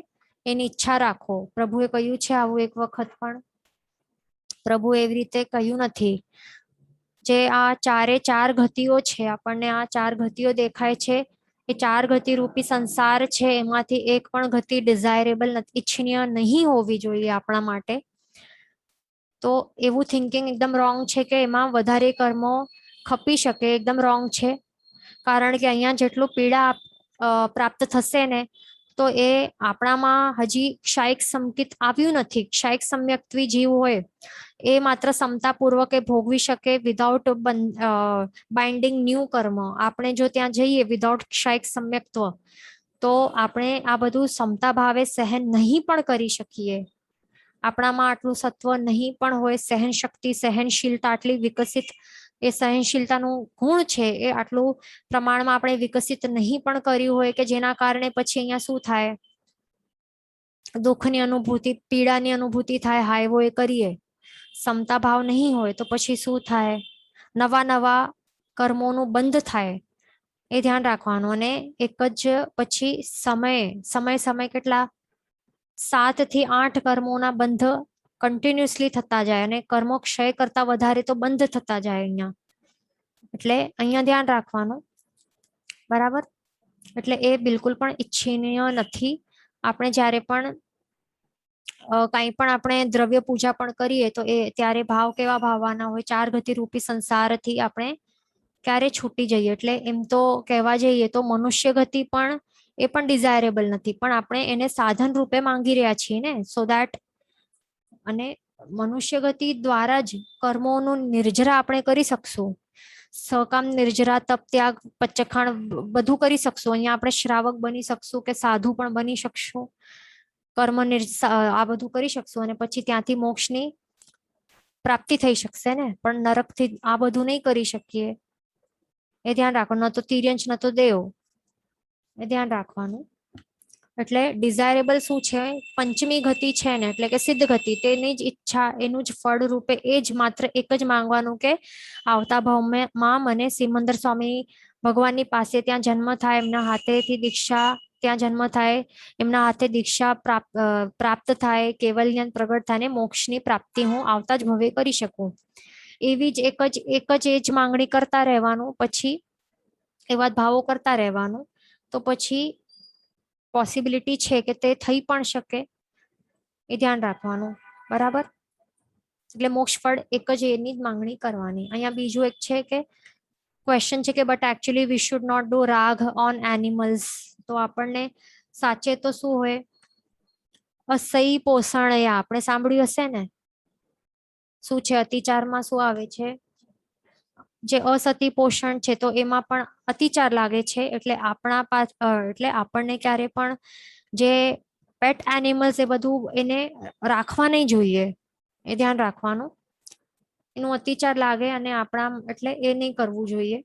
એની ઈચ્છા રાખો. પ્રભુએ કહ્યું છે આવું એક વખત, પણ પ્રભુ એવી રીતે કહ્યું નથી. જે આ ચાર ગતિઓ છે, આપણને આ 4 ગતિઓ દેખાય છે, એ 4 ગતિ રૂપી સંસાર છે, એમાંથી એક પણ ગતિ ડિઝાયરેબલ નથી, ઈચ્છનીય નહીં હોવી જોઈએ આપણા માટે. તો એવું થિંકિંગ એકદમ રોંગ છે કે એમાં વધારે કર્મો ખપી શકે, એકદમ રોંગ છે. કારણ કે અહીંયા જેટલું પીડા પ્રાપ્ત થશે ને, તો એ આપણામાં હજી ક્ષાયિક સંકિત આવ્યું નથી. ક્ષાયિક સમ્યક્ત્વી જીવ હોય એ માત્ર સમતાપૂર્વક એ ભોગવી શકે વિધાઉટ બાઇન્ડિંગ ન્યૂ કર્મ. આપણે જો ત્યાં જઈએ વિધાઉટ ક્ષાયિક સમ્યક્ત્વ, તો આપણે આ બધું સમતા ભાવે સહન નહીં પણ કરી શકીએ. આપણામાં આટલું સત્વ નહીં પણ હોય, સહન શક્તિ, સહનશીલતા આટલી વિકસિત, એ સહનશીલતાનું ગુણ છે એ આટલું પ્રમાણમાં આપણે વિકસિત નહીં પણ કર્યું હોય, કે જેના કારણે પછી અહીંયા શું થાય? દુઃખની અનુભૂતિ, પીડાની અનુભૂતિ થાય, હાયવો એ કરીએ. સમતા ભાવ નહીં હોય તો પછી શું થાય? નવા કર્મોનું બંધ થાય એ ધ્યાન રાખવાનું. અને એક જ પછી સમય કેટલા 7 થી 8 કર્મોના બંધ કન્ટિન્યુઅસલી થતા જાય અને કર્મો ક્ષય કરતા વધારે તો બંધ થતા જાય અહીંયા. એટલે અહીંયા ધ્યાન રાખવાનું. બરાબર. એટલે એ બિલકુલ પણ ઈચ્છનીય નથી. આપણે જ્યારે પણ કંઈ પણ આપણે દ્રવ્ય પૂજા પણ કરીએ તો એ ત્યારે ભાવ કેવા ભાવવાના હોય, 4 ગતિ રૂપી સંસારથી આપણે ક્યારે છૂટી જઈએ. એટલે એમ તો કહેવા જઈએ તો મનુષ્ય ગતિ પણ એ પણ ડિઝાયરેબલ નથી, પણ આપણે એને સાધન રૂપે માંગી રહ્યા છીએ ને, સો દેટ. અને મનુષ્ય ગતિ દ્વારા જ કર્મોનું નિર્જરા આપણે કરી શકશું. સકામ નિર્જરા, તપ, ત્યાગ, પચખાણ બધું કરી શકશું. અહીંયા આપણે શ્રાવક બની શકશું કે સાધુ પણ બની શકશું. કર્મ આ બધું કરી શકશું અને પછી ત્યાંથી મોક્ષની પ્રાપ્તિ થઈ શકશે ને. પણ નરકથી આ બધું નહીં કરી શકીએ, એ ધ્યાન રાખવાનું. ન તો તિર્યંશ ન તો દેવ, એ ધ્યાન રાખવાનું. એટલે ડિઝાયરેબલ શું છે? પંચમી ગતિ છે ને, એટલે કે સિદ્ધ ગતિ, તેની જ ઈચ્છા, એનું જ ફળ રૂપે એ જ માત્ર એક જ માંગવાનું કે આવતા ભાવમાં મને સિમંદર સ્વામી ભગવાનની પાસે ત્યાં જન્મ થાય, એમના હાથેથી દીક્ષા, ત્યાં જન્મ થાય, એમના હાથે દીક્ષા પ્રાપ્ત થાય, કેવલ જ્ઞાન પ્રગટ થાય ને મોક્ષની પ્રાપ્તિ હું આવતા જ ભવે કરી શકું. એવી જ એક જ એ જ માંગણી કરતા રહેવાનું. પછી એવા ભાવો કરતા રહેવાનું. તો પછી પોસિબિલિટી છે કે તે થઈ પણ શકે, એ ધ્યાન રાખવાનું. બરાબર. એટલે મોક્ષ ફળ એક જ એની જ માંગણી કરવાની. અહીંયા બીજું એક છે કે ક્વેશ્ચન છે કે but actually we should not do wrong on animals. તો આપણને સાચે તો શું હોય? અસહી પોષણ, એ આપણે સાંભળ્યું હશે ને. શું છે અતિચારમાં? શું આવે છે? જે અસતી પોષણ છે તો એમાં પણ અતિચાર લાગે છે. એટલે એટલે આપણને ક્યારે પણ જે પેટ એનિમલ્સ એ બધું એને રાખવા નહીં જોઈએ, એ ધ્યાન રાખવાનું. એનું અતિચાર લાગે અને આપણા એટલે એ નહીં કરવું જોઈએ.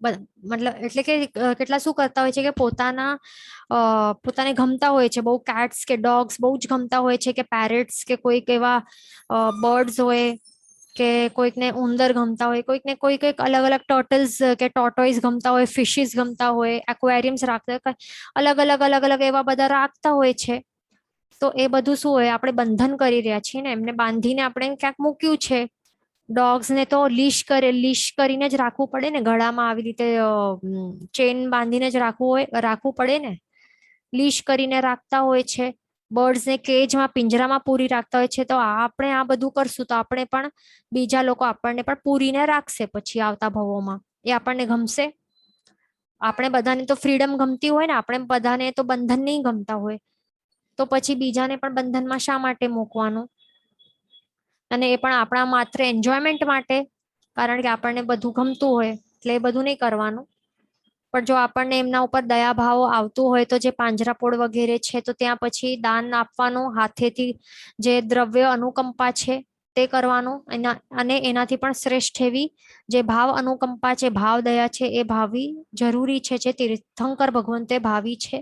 મતલબ એટલે કે કેટલા શું કરતા હોય છે કે પોતાને ગમતા હોય છે બહુ, કેટ્સ કે ડોગ્સ બહુ જ ગમતા હોય છે, કે પેરેટ્સ કે કોઈક એવા બર્ડ્સ હોય, કે કોઈકને ઉંદર ગમતા હોય, કોઈકને કોઈક અલગ અલગ ટર્ટલ્સ કે ટોટોઇસ ગમતા હોય, ફિશિસ ગમતા હોય, એક્વેરિયમ્સ રાખતા હોય, અલગ અલગ એવા બધા રાખતા હોય છે. તો એ બધું શું હોય? આપણે બંધન કરી રહ્યા છીએ ને, એમને બાંધીને આપણે ક્યાંક મૂક્યું છે. ડોગ્સને તો લીશ કરીને જ રાખવું પડે ને, ગળામાં આવી રીતે ચેન બાંધીને જ રાખવું પડે ને, લીશ કરીને રાખતા હોય છે. બર્ડ્સને કેજમાં, પિંજરામાં પૂરી રાખતા હોય છે. તો આપણે આ બધું કરશું તો આપણે પણ બીજા લોકો આપણને પણ પૂરીને રાખશે પછી આવતા ભવોમાં. એ આપણને ગમશે? આપણે બધાને તો ફ્રીડમ ગમતી હોય ને, આપણે બધાને તો બંધન નહીં ગમતા હોય. તો પછી બીજાને પણ બંધનમાં શા માટે મૂકવાનું? અને એ પણ આપણા માત્ર એન્જોયમેન્ટ માટે, કારણ કે આપણને બધું ગમતું હોય એટલે એ બધું નહીં કરવાનું. પણ જો આપણને એમના ઉપર દયાભાવ આવતું હોય તો જે પાંજરાપોળ વગેરે છે તો ત્યાં પછી દાન આપવાનું, હાથેથી જે દ્રવ્ય અનુકંપા છે તે કરવાનું. અને એનાથી પણ શ્રેષ્ઠ એવી જે ભાવ અનુકંપા છે, ભાવ દયા છે, એ ભાવી જરૂરી છે, જે તીર્થંકર ભગવંતે ભાવી છે.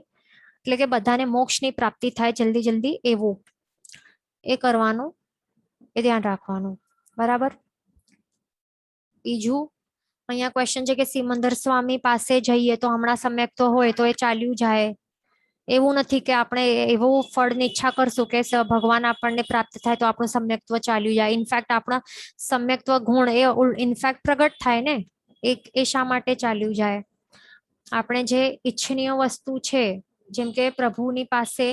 એટલે કે બધાને મોક્ષની પ્રાપ્તિ થાય જલ્દી જલ્દી, એવું એ કરવાનું, એ ધ્યાન રાખવાનું. બરાબર. બીજું અહીંયા ક્વેશ્ચન છે કે સિમંદર સ્વામી પાસે જઈએ તો હમણાં સમ્યક તો હોય તો એ ચાલ્યું જાય. એવું નથી કે આપણે એવું ફળની ઈચ્છા કરશું કે ભગવાન આપણને પ્રાપ્ત થાય તો આપણું સમ્યક્ત્વ ચાલ્યું જાય. ઇનફેક્ટ આપણા સમ્યક્ત્વ ગુણ એ ઇનફેક્ટ પ્રગટ થાય ને, એ શા માટે ચાલ્યું જાય? આપણે જે ઈચ્છનીય વસ્તુ છે, જેમ કે પ્રભુની પાસે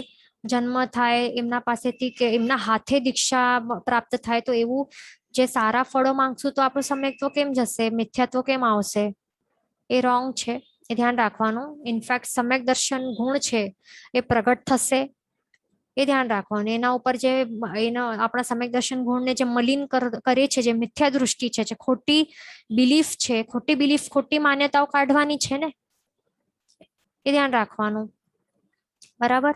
જન્મ થાય, એમના પાસેથી કે એમના હાથે દીક્ષા પ્રાપ્ત થાય, તો એવું જે સારા ફળો માંગશું તો આપણું સમ્યક્ત્વ કેમ જશે? મિથ્યાત્વ કેમ આવશે? એ રોંગ છે, એ ધ્યાન રાખવાનું. ઇનફેક્ટ સમ્યક દર્શન ગુણ છે એ પ્રગટ થશે, એ ધ્યાન રાખવાનું. એના ઉપર જે આપણા સમ્યક દર્શન ગુણને જે મલિન કરે છે, જે મિથ્યા દૃષ્ટિ છે, જે ખોટી બિલીફ છે, ખોટી માન્યતાઓ કાઢવાની છે ને, એ ધ્યાન રાખવાનું. બરાબર.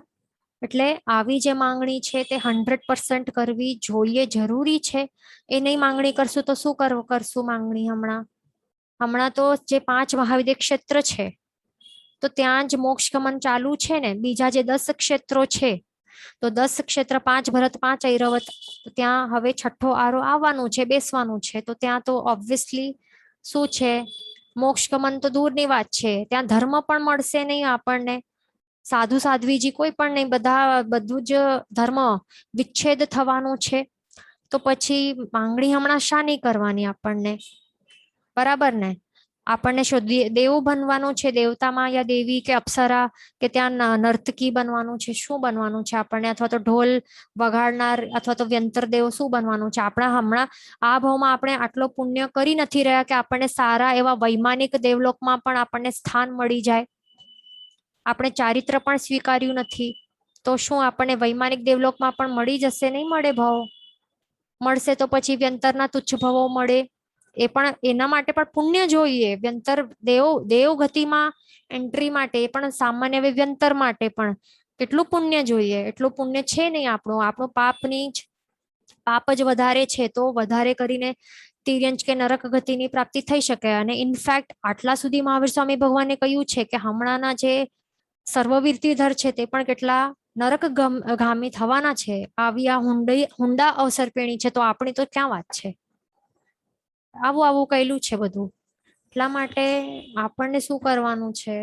એટલે આવી જે માંગણી છે તે 100% કરવી જોઈએ, જરૂરી છે. એ નહીં માંગણી કરશું તો શું કરશું માંગણી? હમણાં તો જે 5 મહાવિદ્ય ક્ષેત્ર છે તો ત્યાં જ મોક્ષ ગમન ચાલુ છે ને. બીજા જે 10 ક્ષેત્રો છે તો 10 ક્ષેત્ર, 5 ભરત 5 ઐરવત, ત્યાં હવે 6ઠ્ઠો આરો આવવાનું છે, બેસવાનું છે. તો ત્યાં તો ઓબ્વિયસલી શું છે? મોક્ષ ગમન તો દૂરની વાત છે, ત્યાં ધર્મ પણ મળશે નહીં આપણને, સાધુ સાધ્વીજી કોઈ પણ નહીં, બધું જ ધર્મ વિચ્છેદ થવાનું છે. તો પછી માંગણી હમણાં શાની કરવાની આપણને? બરાબર ને? આપણને શું દેવું બનવાનું છે, દેવતામાં યા દેવી કે અપ્સરા, કે ત્યાં નર્તકી બનવાનું છે? શું બનવાનું છે આપણને? અથવા તો ઢોલ વગાડનાર અથવા તો વ્યંતર દેવ શું બનવાનું છે? આપણા હમણાં આ ભાવમાં આપણે આટલો પુણ્ય કરી નથી રહ્યા કે આપણને સારા એવા વૈમાનિક દેવલોકમાં પણ આપણને સ્થાન મળી જાય. આપણે ચારિત્ર પણ સ્વીકાર્યું નથી, તો શું આપણને વૈમાનિક દેવલોકમાં પણ મળી જશે? નહીં મળે ભાવ. મળશે તો પછી વ્યંતરના તુચ્છ ભાવો મળે, એ પણ એના માટે પણ પુણ્ય જોઈએ. વ્યંતર દેવ ગતિમાં એન્ટ્રી માટે પણ સામાન્ય વ્યંતર માટે પણ કેટલું પુણ્ય જોઈએ? એટલું પુણ્ય છે નહીં આપણું પાપ જ વધારે છે, તો વધારે કરીને તિર્યંચ કે નરક ગતિની પ્રાપ્તિ થઈ શકે. અને ઇનફેક્ટ આટલા સુધી મહાવીર સ્વામી ભગવાને કહ્યું છે કે હમણાંના જે સર્વવીરતીધર છે તે પણ કેટલા નરક ગામી થવાના છે. આવી આ હુંડા અવસરપેણી છે, તો આપણી તો ક્યાં વાત છે? આવું આવું કહેલું છે બધું. એટલા માટે આપણને શું કરવાનું છે?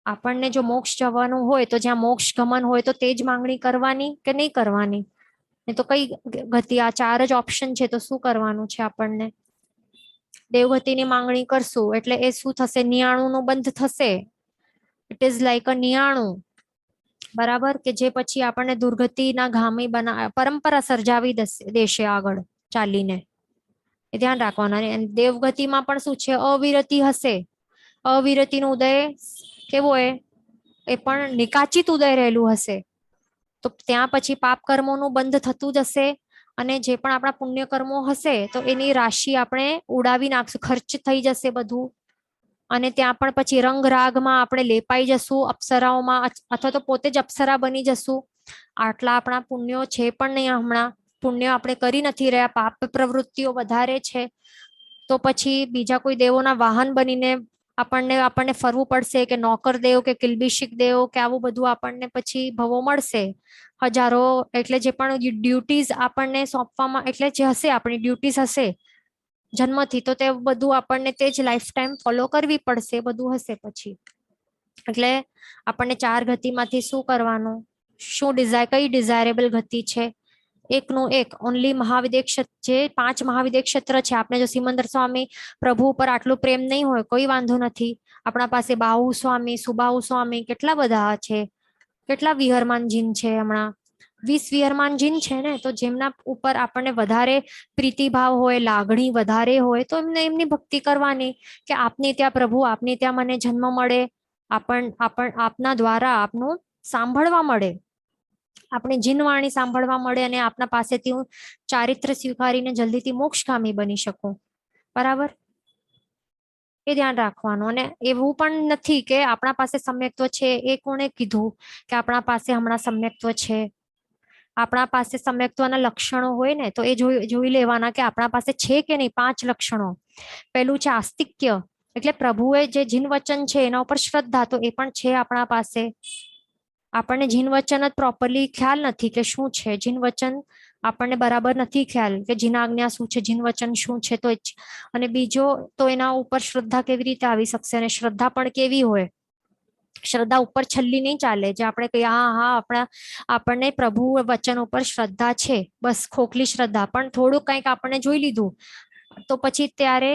આપણને જો મોક્ષ જવાનું હોય તો જ્યાં મોક્ષ ગમન હોય તો તે જ માંગણી કરવાની કે નહીં કરવાની? એ તો કઈ ગતિ? આ 4 જ ઓપ્શન છે, તો શું કરવાનું છે આપણને? દેવગતિની માંગણી કરશું એટલે એ શું થશે? 99 નું બંધ થશે. ઇટ ઇઝ લાઈક અ 99, બરાબર, કે જે પછી આપણને દુર્ગતિના ગામી પરંપરા સર્જાવી દેશે આગળ ચાલીને. એ ધ્યાન રાખવાનું. અને દેવગતિમાં પણ શું છે? અવિરતિ હશે. અવિરતિનો ઉદય કેવો એ પણ નિકાચિત ઉદય રહેલું હશે. તો ત્યાં પછી પાપ કર્મોનું બંધ થતું જશે. અને જે પણ આપણા પુણ્ય કર્મો હશે તો એની રાશિ આપણે ઉડાવી નાખશું, ખર્ચ થઈ જશે બધું. અને ત્યાં પણ પછી રંગ રાગમાં આપણે લેપાઈ જશું, અપ્સરાઓમાં, અથવા તો પોતે જ અપ્સરા બની જશું. આટલા આપણા પુણ્યો છે પણ નહીં હમણાં. પુણ્ય આપણે કરી નથી રહ્યા, પાપ પ્રવૃત્તિઓ વધારે છે. તો પછી બીજા કોઈ દેવોના વાહન બનીને આપણને ફરવું પડશે, કે નોકર દેવ કે કિલ્બિશિક દેવ કે આવું બધું આપણને પછી ભવો મળશે. હજારો, એટલે જે પણ ડ્યુટીઝ આપણને સોંપવામાં, એટલે જે હશે આપણી ડ્યુટીઝ હશે જન્મથી, તો તે બધું આપણને તે જ લાઈફ ટાઈમ ફોલો કરવી પડશે. બધું હશે પછી. એટલે આપણને 4 ગતિમાંથી શું કરવાનું? કઈ ડિઝાયરેબલ ગતિ છે? એકનું એક ઓનલી મહાવિદ્ય ક્ષેત્ર, જે 5 મહાવિદ્ય ક્ષેત્ર છે. આપણે જો સિમંદર સ્વામી પ્રભુ ઉપર આટલું પ્રેમ નહીં હોય, કોઈ વાંધો નથી. આપણા પાસે બાહુ સ્વામી, સુબાહુ સ્વામી કેટલા બધા છે. કેટલા વિહરમાન જીન છે હમણાં? 20 વિહરમાન જીન છે ને. તો જેમના ઉપર આપણને વધારે પ્રીતિભાવ હોય, લાગણી વધારે હોય, તો એમની ભક્તિ કરવાની. કે આપની ત્યાં પ્રભુ, આપની ત્યાં મને જન્મ મળે, આપના દ્વારા આપનું સાંભળવા મળે, આપણી જીનવાણી સાંભળવા મળે, અને આપના પાસેથી હું ચારિત્ર સ્વીકારીને જલ્દીથી મોક્ષગામી બની શકું. બરાબર? એ ધ્યાન રાખવાનું. અને એવું પણ નથી કે આપણા પાસે સમ્યક્ત્વ છે. એ કોણે કીધું કે આપણા પાસે હમણાં સમ્યક્ત્વ છે? આપણા પાસે સમ્યક્ત્વના લક્ષણો હોય ને, તો એ જોઈ લેવાના કે આપણા પાસે છે કે નહીં. 5 લક્ષણો. પહેલું છે આસ્તિક્ય, એટલે પ્રભુએ જે જીન વચન છે એના ઉપર શ્રદ્ધા, તો એ પણ છે આપણા પાસે. આપણને જીન વચન જ પ્રોપરલી ખ્યાલ નથી કે શું છે જીન વચન. આપણને બરાબર નથી ખ્યાલ કે જીન આજ્ઞા શું છે, જીન વચન શું છે. તો અને બીજો, તો એના ઉપર શ્રદ્ધા કેવી રીતે આવી શકશે? અને શ્રદ્ધા પણ કેવી હોય? શ્રદ્ધા ઉપર છલ્લી નહીં ચાલે. જે આપણે કહીએ હા આપણને પ્રભુ વચન ઉપર શ્રદ્ધા છે, બસ ખોખલી શ્રદ્ધા. પણ થોડું કંઈક આપણને જોઈ લીધું તો પછી ત્યારે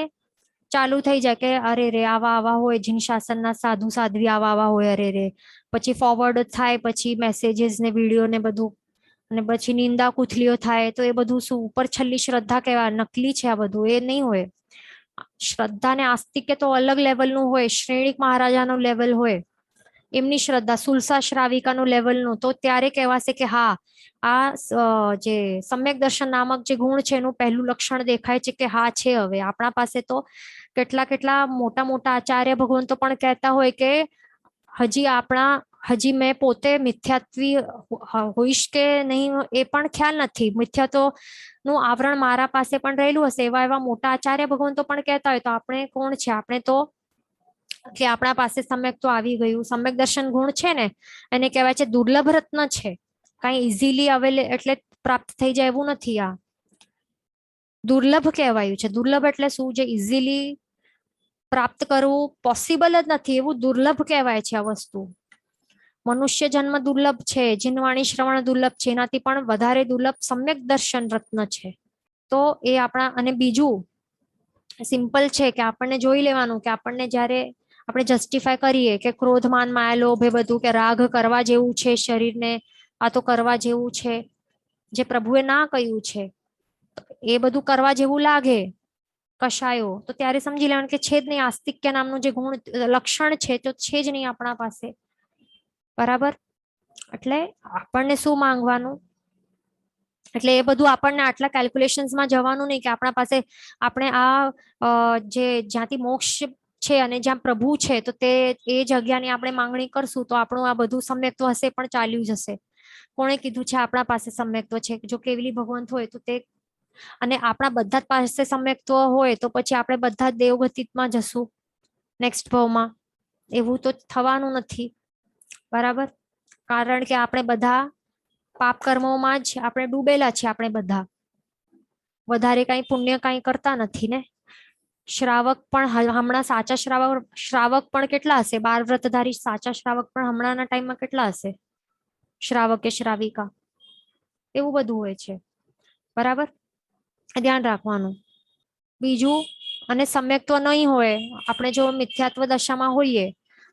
ચાલુ થઈ જાય કે અરે રે, આવા હોય જીન શાસનના સાધુ સાધ્વી, આવા હોય, અરે રે. પછી ફોરવર્ડ થાય, પછી મેસેજીસ ને વિડીયો ને બધું, અને પછી નિંદા કુથલીઓ થાય. તો એ બધું શું ઉપર છલ્લી શ્રદ્ધા કહેવાય? નકલી છે આ બધું, એ નહીં હોય. શ્રદ્ધા ને આસ્તિક્ય તો અલગ લેવલનું હોય. શ્રેણિક મહારાજાનું લેવલ હોય એમની શ્રદ્ધા, સુલસા શ્રાવિકાનું લેવલનું. તો ત્યારે કહેવાશે કે હા, આ જે સમ્યક દર્શન નામક જે ગુણ છે એનું પહેલું લક્ષણ દેખાય છે કે હા છે. હવે આપણા પાસે તો કેટલા મોટા મોટા આચાર્ય ભગવંતો પણ કહેતા હોય કે હજી મેં પોતે મિથ્યાત્વી હોઈશ કે નહીં એ પણ ખ્યાલ નથી. મિથ્યાત્વ નું આવરણ મારા પાસે પણ રહેલું હશે. એવા મોટા આચાર્ય ભગવંતો પણ કહેતા હોય. તો આપણે કોણ છે? આપણે તો કે આપણા પાસે સમ્યક તો આવી ગયું. સમ્યક દર્શન ગુણ છે ને, એને કહેવાય છે દુર્લભ રત્ન છે. કઈ ઇઝીલી એટલે પ્રાપ્ત થઈ જાય એવું નથી. આ દુર્લભ કહેવાયું છે. દુર્લભ એટલે શું? જે ઇઝીલી પ્રાપ્ત કરવું પોસિબલ જ નથી એવું દુર્લભ કહેવાય છે આ વસ્તુ. મનુષ્ય જન્મ દુર્લભ છે, જીનવાણી શ્રવણ દુર્લભ છે, એનાથી પણ વધારે દુર્લભ સમ્યક દર્શન રત્ન છે. તો એ આપણા, અને બીજું સિમ્પલ છે કે આપણને જોઈ લેવાનું કે આપણને જ્યારે આપણે જસ્ટિફાય કરીએ કે ક્રોધ માન માયા લોભ એ બધું કે રાગ કરવા જેવું છે શરીરને, આ તો કરવા જેવું છે, જે પ્રભુએ ના કહ્યું છે, એ બધું કરવા જેવું લાગે કશાયો, તો ત્યારે સમજી લેવાનું કે છે જ નહીં. આસ્તિક્ય નામનું જે ગુણ લક્ષણ છે તો છે જ નહીં આપણા પાસે. બરાબર? એટલે આપણને શું માંગવાનું? એટલે એ બધું આપણને આટલા કેલ્ક્યુલેશન્સમાં જવાનું નહીં કે આપણા પાસે આપણે આ જે જ્યાંથી મોક્ષ છે અને જ્યાં પ્રભુ છે તો તે એ જગ્યાની આપણે માંગણી કરશું તો આપણું આ બધું સમ્યક્ત્વ હશે પણ ચાલ્યું જશે. કોણે કીધું છે આપણા પાસે સમ્યક્ત્વ છે? જો કેવલી ભગવંત હોય તો તે, અને આપણા બધા જ પાસે સમ્યક્ત્વ હોય તો પછી આપણે બધા જ દેવગતિમાં જશું નેક્સ્ટ ભાવમાં. એવું તો થવાનું નથી. બરાબર? કારણ કે આપણે બધા પાપ કર્મોમાં જ આપણે ડૂબેલા છે. આપણે બધા વધારે કઈ પુણ્ય કઈ કરતા નથી ને. શ્રાવક પણ હમણાં સાચા શ્રાવક પણ કેટલા હશે? 12 વ્રતધારી સાચા શ્રાવક પણ હમણાંના ટાઈમમાં કેટલા હશે? શ્રાવક કે શ્રાવિકા, એવું બધું હોય છે. બરાબર? ધ્યાન રાખવાનું. બીજું, અને સમ્યક્ત્વ નહીં હોય, આપણે જો મિથ્યાત્વ દશામાં હોઈએ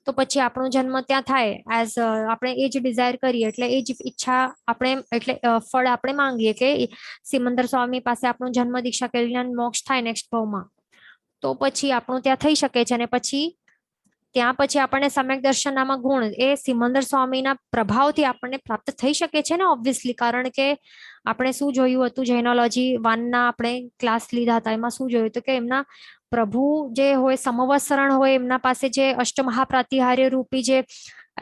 તો પછી આપણો જન્મ ત્યાં થાય એઝ આપણે એ જ ડિઝાયર કરીએ એટલે એ જ ઈચ્છા આપણે, એટલે ફળ આપણે માંગીએ કે સિમંદર સ્વામી પાસે આપણો જન્મ દીક્ષા કલ્યાણ મોક્ષ થાય નેક્સ્ટ ભાવમાં, તો પછી આપણું ત્યાં થઈ શકે છે. અને પછી ત્યાં પછી આપણને સમ્યક દર્શનનામાં ગુણ એ સિમંદર સ્વામીના પ્રભાવથી આપણને પ્રાપ્ત થઈ શકે છે ને ઓબ્વિયસલી. કારણ કે આપણે શું જોયું હતું, જૈનોલોજી 1ના આપણે ક્લાસ લીધા હતા, એમાં શું જોયું હતું કે એમના પ્રભુ જે હોય સમવસરણ હોય, એમના પાસે જે અષ્ટમહાપ્રાતિહાર્ય રૂપી જે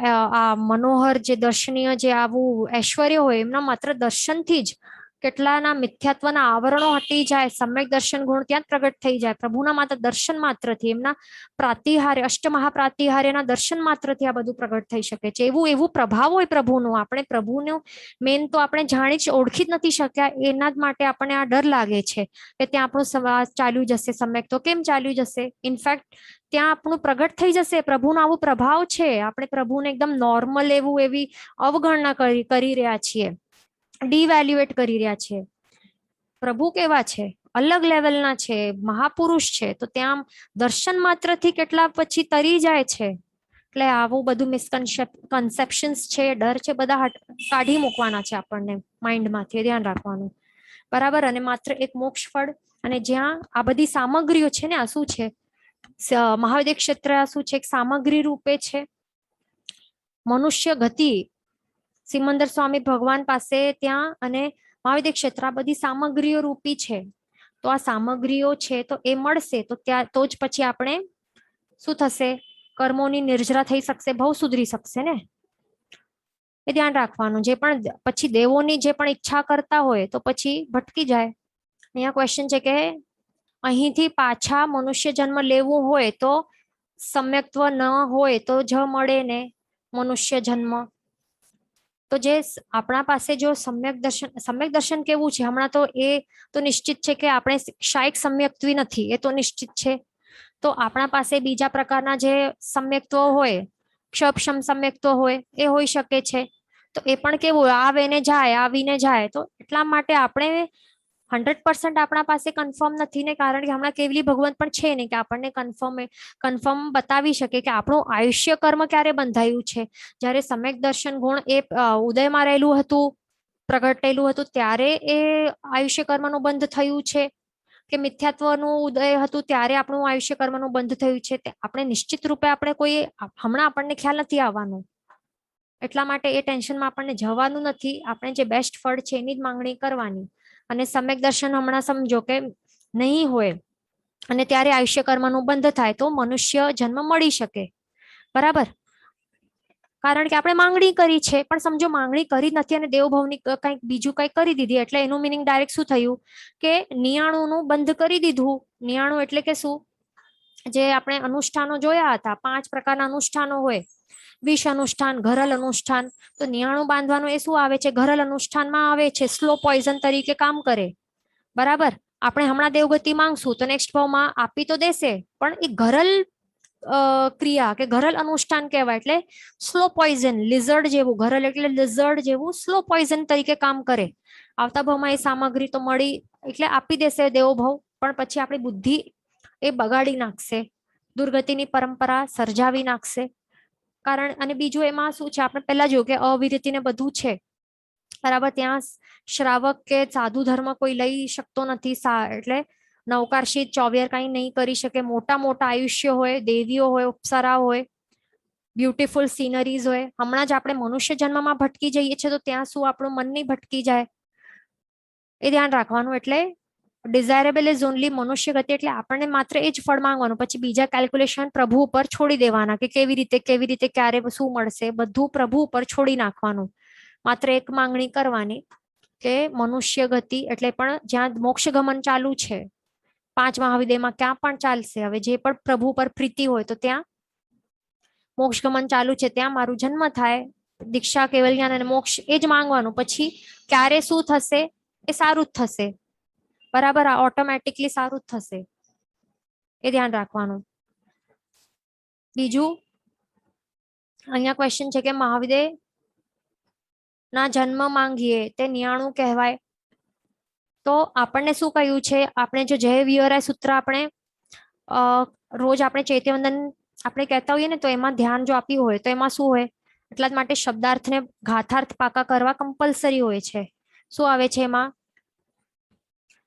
આ મનોહર જે દર્શનીય જે આવું ઐશ્વર્ય હોય, એમના માત્ર દર્શનથી જ કેટલાના મિથ્યાત્વના આવરણો હટી જાય, સમ્યક દર્શન ગુણ ત્યાં જ પ્રગટ થઈ જાય. પ્રભુના માત્ર દર્શન માત્રથી, એમના પ્રાતિહાર્ય અષ્ટમહાપ્રાતિહાર્યના દર્શન માત્રથી આ બધું પ્રગટ થઈ શકે છે. એવું એવું પ્રભાવ હોય પ્રભુનો. આપણે પ્રભુનું મેન તો આપણે જાણી જ ઓળખી જ નથી શક્યા, એના જ માટે આપણને આ ડર લાગે છે કે ત્યાં આપણું ચાલ્યું જશે સમ્યક. તો કેમ ચાલ્યું જશે? ઇનફેક્ટ ત્યાં આપણું પ્રગટ થઈ જશે. પ્રભુનો આવો પ્રભાવ છે. આપણે પ્રભુને એકદમ નોર્મલ એવું એવી અવગણના કરી રહ્યા છીએ, ડિવેલ્યુએટ કરી રહ્યા છીએ. પ્રભુ કેવા છે? અલગ લેવલના છે, મહાપુરુષ છે. તો ત્યાં દર્શન માત્રથી કેટલા પછી તરી જાય છે. એટલે આવું બધું મિસકન્સેપ્શન્સ છે, ડર છે, બધા કાઢી મૂકવાના છે આપણને માઇન્ડમાંથી. ધ્યાન રાખવાનું. બરાબર? અને માત્ર એક મોક્ષ ફળ, અને જ્યાં આ બધી સામગ્રીઓ છે ને, આ શું છે? મહાવિદ્ય ક્ષેત્ર શું છે? એક સામગ્રી રૂપે છે. મનુષ્ય ગતિ સિમંદર સ્વામી ભગવાન પાસે ત્યાં, અને મહાવિદ્ય ક્ષેત્ર આ બધી સામગ્રીઓ રૂપી છે. તો આ સામગ્રીઓ છે તો એ મળશે તો ત્યાં તો જ પછી આપણે શું થશે? કર્મોની નિર્જરા થઈ શકશે, ભવ સુધરી શકશે ને. એ ધ્યાન રાખવાનું. જે પણ પછી દેવોની જે પણ ઈચ્છા કરતા હોય તો પછી ભટકી જાય. અહીંયા ક્વેશ્ચન છે કે અહીંથી પાછા મનુષ્ય જન્મ લેવું હોય તો સમ્યક્ત્વ ન હોય તો જ મળે ને મનુષ્ય જન્મ. તો જે આપણા પાસે જો સમ્યક દર્શન કેવું છે હમણાં, તો એ તો નિશ્ચિત છે કે આપણે શાયક સમ્યક્ત્વી નથી, એ તો નિશ્ચિત છે. તો આપણા પાસે બીજા પ્રકારના જે સમ્યક્ત્વ હોય, ક્ષપક્ષમ સમ્યક્ત્વ હોય, એ હોઈ શકે છે. તો એ પણ કેવું આવે ને જાય, આવીને જાય. તો એટલા માટે આપણે 100% આપણા પાસે કન્ફર્મ નથી ને, કારણ કે હમણાં કેવલી ભગવંત પણ છે ને કે આપણને કન્ફર્મ બતાવી શકે કે આપણું આયુષ્ય કર્મ ક્યારે બંધાયું છે. જ્યારે સમ્યક દર્શન ગુણ એ ઉદયમાં રહેલું હતું, પ્રગટેલું હતું, ત્યારે એ આયુષ્ય કર્મનું બંધ થયું છે, કે મિથ્યાત્વનું ઉદય હતું ત્યારે આપણું આયુષ્ય કર્મનું બંધ થયું છે. આપણે નિશ્ચિત રૂપે આપણે કોઈ હમણાં આપણને ખ્યાલ નથી આવવાનો. એટલા માટે એ ટેન્શનમાં આપણને જવાનું નથી. આપણે જે બેસ્ટ ફળ છે એની જ માંગણી કરવાની. અને સમ્યક દર્શન હમણાં સમજો કે નહીં હોય અને ત્યારે આયુષ્ય કર્મનું બંધ થાય તો મનુષ્ય જન્મ મળી શકે. બરાબર? કારણ કે આપણે માંગણી કરી છે, પણ સમજો માંગણી કરી નથી અને દેવભવની કંઈક બીજું કંઈક કરી દીધી, એટલે એનું મિનિંગ ડાયરેક્ટ શું થયું કે 99નું બંધ કરી દીધું. 99 એટલે કે શું? જે આપણે અનુષ્ઠાનો જોયા હતા, 5 પ્રકારના અનુષ્ઠાનો હોય, વિષ અનુષ્ઠાન, ઘરલ અનુષ્ઠાન. તો 99 બાંધવાનું એ શું આવે છે? ઘરલ અનુષ્ઠાનમાં આવે છે, સ્લો પોઈઝન તરીકે કામ કરે. બરાબર? આપણે હમણાં દેવગતિ માંગશું તો નેક્સ્ટ ભાવમાં આપી તો દેશે, પણ એ ઘરલ ક્રિયા કે ઘરલ અનુષ્ઠાન કહેવાય, એટલે સ્લો પોઈઝન, લિઝર્ડ જેવું, ઘરલ એટલે લિઝર્ડ જેવું સ્લો પોઈઝન તરીકે કામ કરે. આવતા ભાવમાં એ સામગ્રી તો મળી એટલે આપી દેશે દેવો ભાવ, પણ પછી આપણી બુદ્ધિ એ બગાડી નાખશે, દુર્ગતિની પરંપરા સર્જાવી નાખશે. કારણ અને બીજું એમાં શું છે, આપણે પહેલા જોયું કે અવિરતિ ને બધું છે, બરાબર. ત્યાં શ્રાવક કે સાધુ ધર્મ કોઈ લઈ શકતો નથી, એટલે નવકારશીત ચોવિયાર કઈ નહીં કરી શકે. મોટા મોટા આયુષ્ય હોય, દેવીઓ હોય, અપ્સરા હોય, બ્યુટીફુલ સીનરીઝ હોય. હમણાં જ આપણે મનુષ્ય જન્મમાં ભટકી જઈએ છીએ તો ત્યાં શું આપણું મન નહીં ભટકી જાય, એ ધ્યાન રાખવાનું. એટલે ડિઝાયરેબલ ઇઝ ઓનલી મનુષ્ય ગતિ, એટલે આપણને માત્ર એ જ ફળ માંગવાનું, પછી બીજા કેલ્ક્યુલેશન પ્રભુ ઉપર છોડી દેવાના કે કેવી રીતે ક્યારે શું મળશે, બધું પ્રભુ ઉપર છોડી નાખવાનું. માત્ર એક માંગણી કરવાની કે મનુષ્ય ગતિ, એટલે પણ જ્યાં મોક્ષ ગમન ચાલુ છે 5 મહાવિદ્યમાં ક્યાં પણ ચાલશે. હવે જે પણ પ્રભુ પર પ્રીતિ હોય તો ત્યાં મોક્ષ ગમન ચાલુ છે, ત્યાં મારું જન્મ થાય, દીક્ષા કેવલ જ્ઞાન અને મોક્ષ એ જ માંગવાનું. પછી ક્યારે શું થશે એ સારું જ થશે, બરાબર. આ ઓટોમેટિકલી સારું જ થશે, એ ધ્યાન રાખવાનું. બીજું અહીંયા ક્વેશ્ચન છે કે મહાવિદ્ય ના જન્મ માંગીએ તે નિયાણું કહેવાય. તો આપણને શું કહ્યું છે, આપણે જો જય વિહરાય સૂત્ર આપણે રોજ આપણે ચૈત્યવંદન આપણે કહેતા હોઈએ ને, તો એમાં ધ્યાન જો આપ્યું હોય તો એમાં શું હોય, એટલા જ માટે શબ્દાર્થને ઘાતાર્થ પાકા કરવા કમ્પલસરી હોય છે. શું આવે છે એમાં,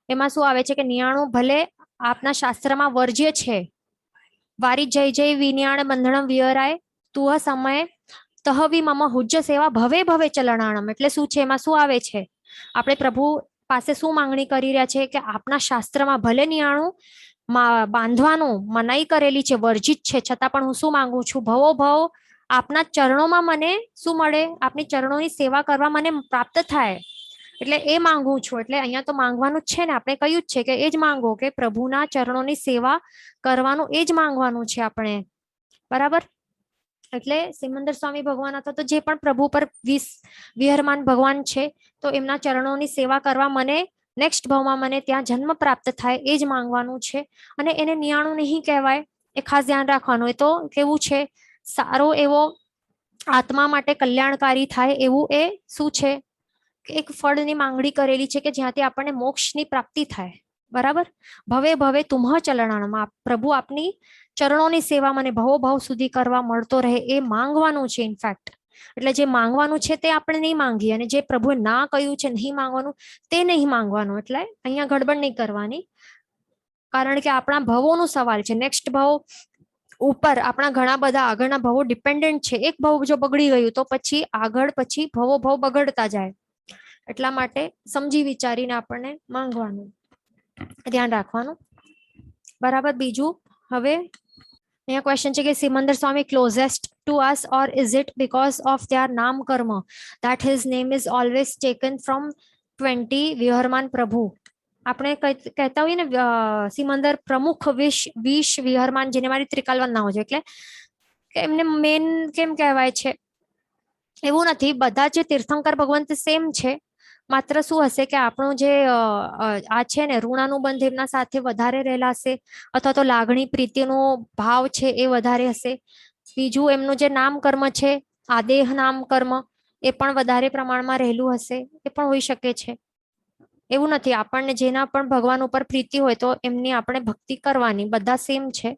એમાં શું આવે છે કે નિયાણું ભલે આપના શાસ્ત્રમાં વર્જ્ય છે, વારી જય જય વિનિયાણ બંધણમ વિહરાય તુહ સમય તહવી મમ હુજ્જ સેવા ભવે ભવે ચલણાણમ. એટલે શું છે, એમાં શું આવે છે, આપણે પ્રભુ પાસે શું માંગણી કરી રહ્યા છે કે આપના શાસ્ત્રમાં ભલે નિયાણું બાંધવાનું મનાઈ કરેલી છે, વર્જિત છે, છતાં પણ હું શું માંગુ છું, ભવો ભવ આપના ચરણોમાં મને શું મળે, આપની ચરણોની સેવા કરવા મને પ્રાપ્ત થાય, એટલે એ માંગુ છું. એટલે અહીંયા તો માંગવાનું જ છે ને, આપણે કહ્યું જ છે કે એ જ માંગો, કે પ્રભુના ચરણોની સેવા કરવાનું એ જ માંગવાનું છે આપણે, બરાબર. એટલે સિમંદર સ્વામી ભગવાન હતા તો જે પણ પ્રભુ પર વિહરમાન ભગવાન છે, તો એમના ચરણોની સેવા કરવા મને નેક્સ્ટ ભાવમાં મને ત્યાં જન્મ પ્રાપ્ત થાય, એ જ માંગવાનું છે. અને એને નિયાણું નહીં કહેવાય, એ ખાસ ધ્યાન રાખવાનું. એ તો કેવું છે, સારો એવો આત્મા માટે કલ્યાણકારી થાય એવું એ શું છે, એક ફળની માંગણી કરેલી છે કે જ્યાંથી આપણને મોક્ષની પ્રાપ્તિ થાય, બરાબર. ભવે ભવે તુમ્હ ચલણાણમાં પ્રભુ આપની ચરણોની સેવા મને ભવો ભાવ સુધી કરવા મળતો રહે, એ માંગવાનું છે ઇનફેક્ટ. એટલે જે માંગવાનું છે તે આપણે નહીં માંગીએ, અને જે પ્રભુએ ના કહ્યું છે નહીં માંગવાનું તે નહીં માંગવાનું. એટલે અહીંયા ગડબડ નહીં કરવાની, કારણ કે આપણા ભવોનો સવાલ છે. નેક્સ્ટ ભાવ ઉપર આપણા ઘણા બધા આગળના ભવો ડિપેન્ડન્ટ છે. એક ભાવ જો બગડી ગયું તો પછી આગળ પછી ભવો ભાવ બગડતા જાય, એટલા માટે સમજી વિચારીને આપણને માંગવાનું, ધ્યાન રાખવાનું, બરાબર. બીજું હવે અહીંયા ક્વેશ્ચન છે કે Simandhar Swami closest to us or is it because of their naam karma that his name is always taken from 20 Viharman Prabhu. આપણે કહેતા હોઈએ ને સિમંદર પ્રમુખ વિશ વિહરમાન, જેને મારી ત્રિકાલ વંદનાઓ છે, એટલે એમને મેન કેમ કહેવાય છે, એવું નથી. બધા જે તીર્થંકર ભગવંત સેમ છે, માત્ર શું હશે કે આપણું જે આ છે ને ઋણાનુબંધ એમના સાથે વધારે રહેલા હશે, અથવા તો લાગણી પ્રીતિનો ભાવ છે એ વધારે હશે. બીજું એમનું જે નામ કર્મ છે, આદેહ નામ કર્મ, એ પણ વધારે પ્રમાણમાં રહેલું હશે, એ પણ હોઈ શકે છે. એવું નથી, આપણને જેના પણ ભગવાન ઉપર પ્રીતિ હોય તો એમની આપણે ભક્તિ કરવાની, બધા સેમ છે,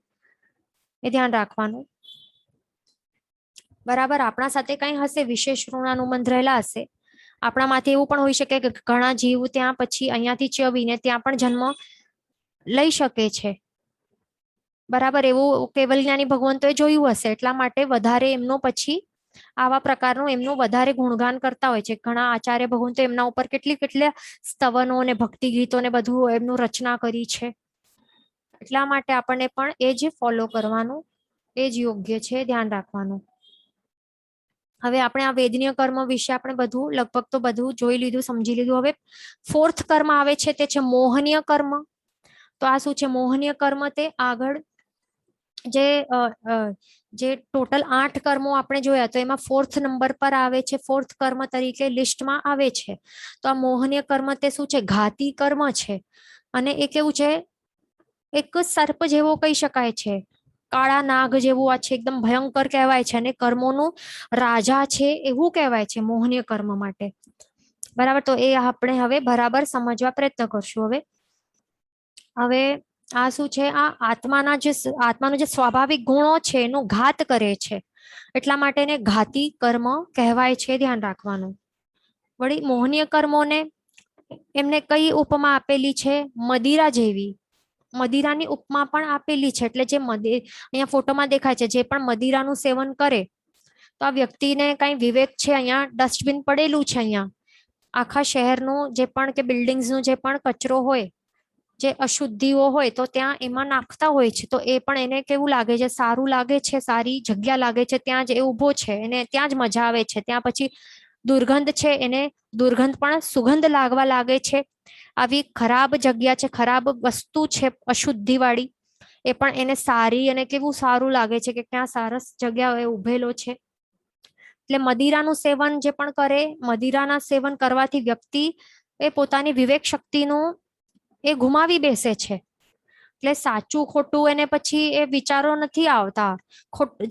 એ ધ્યાન રાખવાનું, બરાબર. આપણા સાથે કઈ હશે વિશેષ ઋણાનુબંધ રહેલા હશે, આપણામાંથી એવું પણ હોઈ શકે કે ઘણા જીવ ત્યાં પછી અહીંયાથી ચવીને ત્યાં પણ જન્મ લઈ શકે છે, બરાબર. એવું કેવલ જ્ઞાની ભગવંતોએ જોયું હશે, એટલા માટે વધારે એમનો પછી આવા પ્રકારનું એમનું વધારે ગુણગાન કરતા હોય છે. ઘણા આચાર્ય ભગવંતો એમના ઉપર કેટલા સ્તવનો અને ભક્તિ ગીતો ને બધું એમનું રચના કરી છે, એટલા માટે આપણને પણ એ જ ફોલો કરવાનું, એ જ યોગ્ય છે, ધ્યાન રાખવાનું. હવે આપણે આ વેદનીય કર્મ વિશે આપણે બધું લગભગ તો બધું જોઈ લીધું, સમજી લીધું. હવે 4th કર્મ આવે છે તે છે મોહનીય કર્મ. તો આ શું છે મોહનીય કર્મ, તે આગળ જે ટોટલ 8 કર્મો આપણે જોયા તો એમાં 4th નંબર પર આવે છે, 4th કર્મ તરીકે લિસ્ટમાં આવે છે. તો આ મોહનીય કર્મ તે શું છે, ઘાતી કર્મ છે. અને એ કેવું છે, એક સર્પ જેવો કહી શકાય છે, કાળા નાગ જેવું આ છે, એકદમ ભયંકર કહેવાય છે, અને કર્મોનું રાજા છે એવું કહેવાય છે મોહનીય કર્મ માટે. બરાબર, તો એ આપણે હવે બરાબર સમજવા પ્રયત્ન કરશું. હવે આ શું છે, આ આત્માનો જે સ્વાભાવિક ગુણો છે એનો ઘાત કરે છે, એટલા માટે એને ઘાતી કર્મ કહેવાય છે, ધ્યાન રાખવાનું. વળી મોહનીય કર્મોને એમને કઈ ઉપમા આપેલી છે? મદિરા જેવી. મદિરાની ઉપમા પણ આપેલી છે. એટલે જે અહીંયા ફોટોમાં દેખાય છે, જે પણ મદિરાનું સેવન કરે તો આ વ્યક્તિને કઈ વિવેક છે, અહીંયા ડસ્ટબિન પડેલું છે, અહીંયા આખા શહેરનું જે પણ કે બિલ્ડિંગ્સનું જે પણ કચરો હોય, જે અશુદ્ધિઓ હોય તો ત્યાં એમાં નાખતા હોય છે. તો એ પણ એને કેવું લાગે છે? સારું લાગે છે, સારી જગ્યા લાગે છે, ત્યાં જ એ ઊભો છે, એને ત્યાં જ મજા આવે છે. ત્યાં પછી દુર્ગંધ છે, એને દુર્ગંધ પણ સુગંધ લાગવા લાગે છે. આવી ખરાબ જગ્યા છે, ખરાબ વસ્તુ છે, અશુદ્ધિ વાળી, એ પણ એને સારી અને કેવું સારું લાગે છે કે ક્યાં સરસ જગ્યા એ ઉભેલો છે. એટલે મદિરાનું સેવન જે પણ કરે, મદિરાના સેવન કરવાથી વ્યક્તિ એ પોતાની વિવેક શક્તિનું એ ગુમાવી બેસે છે. એટલે સાચું ખોટું એને પછી એ વિચારો નથી આવતા.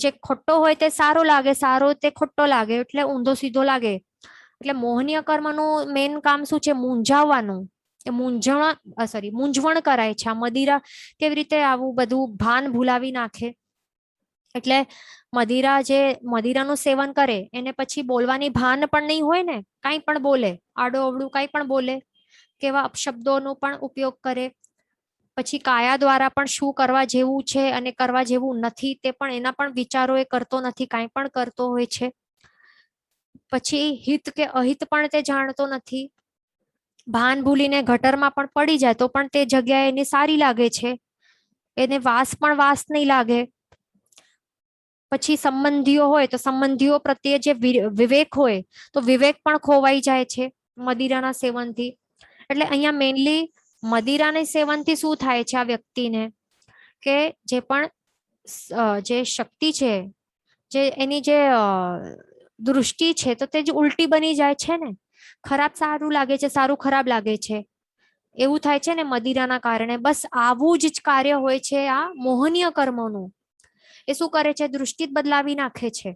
જે ખોટો હોય તે સારો લાગે, સારો તે ખોટો લાગે, એટલે ઊંધો સીધો લાગે. એટલે મોહનીય કર્મનું મેઇન કામ શું છે? મૂંઝાવવાનું. એ મૂંઝવણ કરાય છે. આ મદિરા કેવી રીતે આવું બધું ભાન ભૂલાવી નાખે. એટલે મદિરાનું સેવન કરે એને પછી બોલવાની ભાન પણ નહીં હોય ને, કાંઈ પણ બોલે, આડો અવળું કાંઈ પણ બોલે, કેવા અપશબ્દોનો પણ ઉપયોગ કરે. પછી કાયા દ્વારા પણ શું કરવા જેવું છે અને કરવા જેવું નથી તે પણ એના પણ વિચારો એ કરતો નથી, કાંઈ પણ કરતો હોય છે. પછી હિત કે અહિત પણ તે જાણતો નથી. ભાન ભૂલીને ગટરમાં પણ પડી જાય તો પણ તે જગ્યાએ એને સારી લાગે છે, એને વાસ પણ વાસ નહીં લાગે. પછી સંબંધીઓ હોય તો સંબંધીઓ પ્રત્યે જે વિવેક હોય તો વિવેક પણ ખોવાઈ જાય છે મદિરાના સેવનથી. એટલે અહીંયા મેઇનલી મદિરાના સેવનથી શું થાય છે આ વ્યક્તિને, કે જે પણ જે શક્તિ છે, જે એની જે દૃષ્ટિ છે તો તે જ ઉલટી બની જાય છે ને. ખરાબ સારું લાગે છે, સારું ખરાબ લાગે છે, એવું થાય છે ને મદિરાના કારણે. બસ આવું જ કાર્ય હોય છે આ મોહનીય કર્મોનું. એ શું કરે છે? દૃષ્ટિ બદલાવી નાખે છે.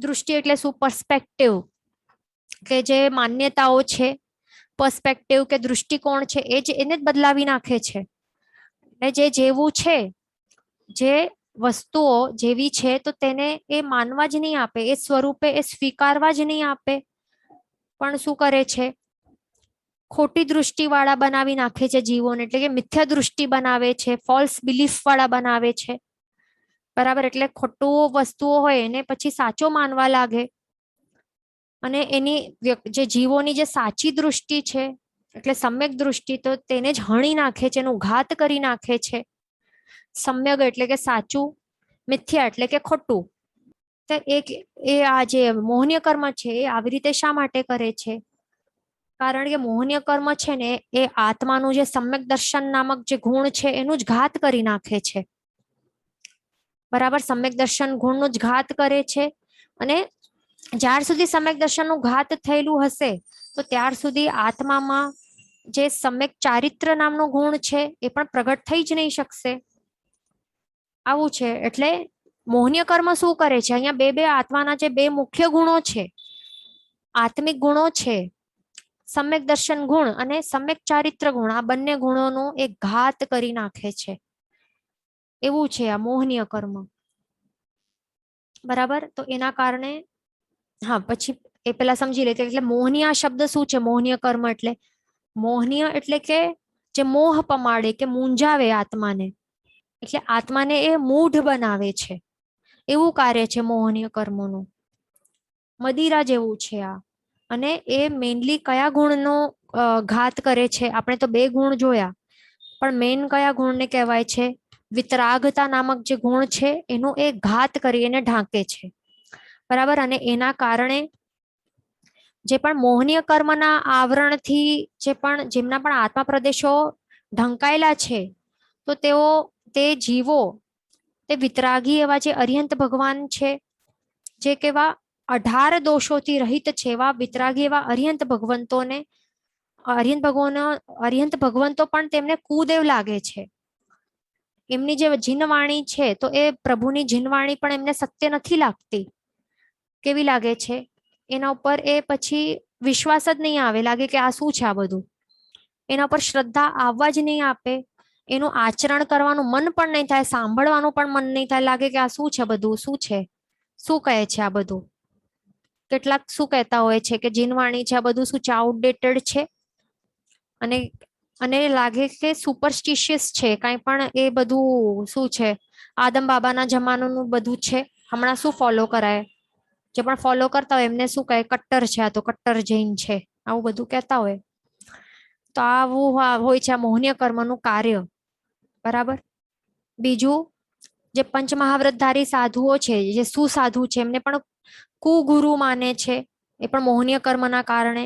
દૃષ્ટિ એટલે શું? પર્સ્પેક્ટિવ, કે જે માન્યતાઓ છે, પર્સ્પેક્ટિવ કે દૃષ્ટિકોણ છે, એને જ બદલાવી નાખે છે. જે જેવું છે, જે વસ્તુઓ જેવી છે તો તેને એ માનવા જ નહીં આપે, એ સ્વરૂપે એ સ્વીકારવા જ નહીં આપે. પણ શું કરે છે? ખોટી દૃષ્ટિ વાળા બનાવી નાખે છે જીવોને. એટલે કે મિથ્યા દૃષ્ટિ બનાવે છે, ફોલ્સ બિલીફ વાળા બનાવે છે. બરાબર, એટલે ખોટું વસ્તુઓ હોય એને પછી સાચો માનવા લાગે. અને એની જે જીવોની જે સાચી દૃષ્ટિ છે, એટલે સમ્યક દૃષ્ટિ, તો તેને જ હણી નાખે છે, એનું ઘાત કરી નાખે છે. સમ્યક એટલે કે સાચું, મિથ્યા એટલે કે ખોટું. તો એ આ જે મોહનીય કર્મ છે એ આવી રીતે શા માટે કરે છે? કારણ કે મોહનીય કર્મ છે ને એ આત્માનું જે સમ્યક દર્શન નામક જે ગુણ છે એનું જ ઘાત કરી નાખે છે. બરાબર, સમ્યક દર્શન ગુણનું જ ઘાત કરે છે. અને જ્યાર સુધી સમ્યક દર્શનનું ઘાત થયેલું હશે તો ત્યાર સુધી આત્મામાં જે સમ્યક ચારિત્ર નામનો ગુણ છે એ પણ પ્રગટ થઈ જ નહીં શકશે. આવું છે. એટલે મોહનીય કર્મ શું કરે છે? અહીંયા બે આત્માના જે બે મુખ્ય ગુણો છે, આત્મિક ગુણો છે, સમ્યક દર્શન ગુણ અને સમ્યક ચારિત્ર ગુણ, આ બંને ગુણોનો એક ઘાત કરી નાખે છે. એવું છે આ મોહનીય કર્મ. બરાબર, તો એના કારણે હા, પછી એ પેલા સમજી લે. એટલે મોહનીય શબ્દ શું છે? મોહનીય કર્મ એટલે મોહનીય એટલે કે જે મોહ પમાડે કે મૂંઝાવે આત્માને, એટલે આત્માને એ મૂઢ બનાવે છે, એવું કાર્ય છે મોહનીય કર્મોનું. મદિરા જેવું છે આ. અને એ મેઇનલી કયા ગુણનો ઘાત કરે છે? આપણે તો બે ગુણ જોયા, પણ મેઇન કયા ગુણને કહેવાય છે? વિતરાગતા નામક જે ગુણ છે એનો એ ઘાત કરી એને ઢાંકે છે. બરાબર, અને એના કારણે જે પણ મોહનીય કર્મના આવરણથી જેમના પણ આત્મા પ્રદેશો ઢંકાયેલા છે તો તે જીવો, તે વિતરાગી એવા જે અરિહંત ભગવાન છે, જે કેવા 18 દોષોથી રહિત છે, એવા વિતરાગી એવા અરિહંત ભગવંતોને અરિહંત ભગવંતો પણ તેમને કુદેવ લાગે છે. એમની જે જીનવાણી છે તો એ પ્રભુની જીનવાણી પણ એમને સત્ય નથી લાગતી. કેવી લાગે છે? એના ઉપર એ પછી વિશ્વાસ જ નહીં આવે, લાગે કે આ શું છે આ બધું. એના પર શ્રદ્ધા આવવા જ નહીં આપે, એનું આચરણ કરવાનું મન પણ નહીં થાય, સાંભળવાનું પણ મન નહીં થાય, લાગે કે આ શું છે બધું, શું છે, શું કહે છે આ બધું. કેટલાક શું કહેતા હોય છે કે જીનવાણી છે આ બધું શું છે, આઉટડેટેડ છે, અને અને લાગે કે સુપરસ્ટિશિયસ છે, કાંઈ પણ એ બધું શું છે, આદમ બાબાના જમાનાનું બધું છે, હમણાં શું ફોલો કરાય. જે પણ ફોલો કરતા હોય એમને શું કહે, કટ્ટર છે, આ તો કટ્ટર જૈન છે, આવું બધું કહેતા હોય. તો આવું હોય છે આ મોહનીય કર્મનું કાર્ય. બરાબર. બીજું, જે પંચમહાવ્રતધારી સાધુઓ છે, જે સુસાધુ છે, એમને પણ કુગુરુ માને છે, એ પણ મોહનીય કર્મના કારણે.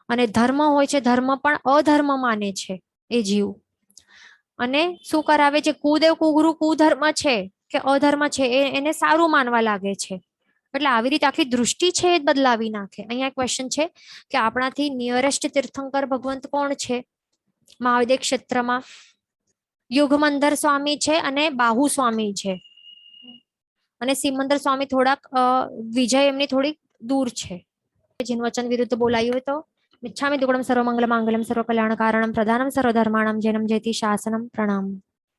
અને ધર્મ હોય છે, ધર્મ પણ અધર્મ માને છે એ જીવ. અને શું કરાવે છે, કુદેવ કુગુરુ કુધર્મ છે કે અધર્મ છે એને સારું માનવા લાગે છે. એટલે આવી રીતે આખી દૃષ્ટિ છે એ બદલાવી નાખે. અહીંયા ક્વેશ્ચન છે કે આપણાથી નિયરેસ્ટ તીર્થંકર ભગવંત કોણ છે મહાવિદ્ય ક્ષેત્રમાં? યુગમંદર સ્વામી છે અને બાહુ સ્વામી છે. અને સિમંદર સ્વામી થોડાક વિજય એમની થોડીક દૂર છે. જેનું વચન વિરુદ્ધ બોલાયું હોય તો મિચ્છામિ દુક્કડમ સર્વમંગલ માંગલ્યમ સર્વ કલ્યાણ કારણમ પ્રધાનમ સર્વધર્માણમ જૈનમ જયતિ શાસનમ પ્રણામ.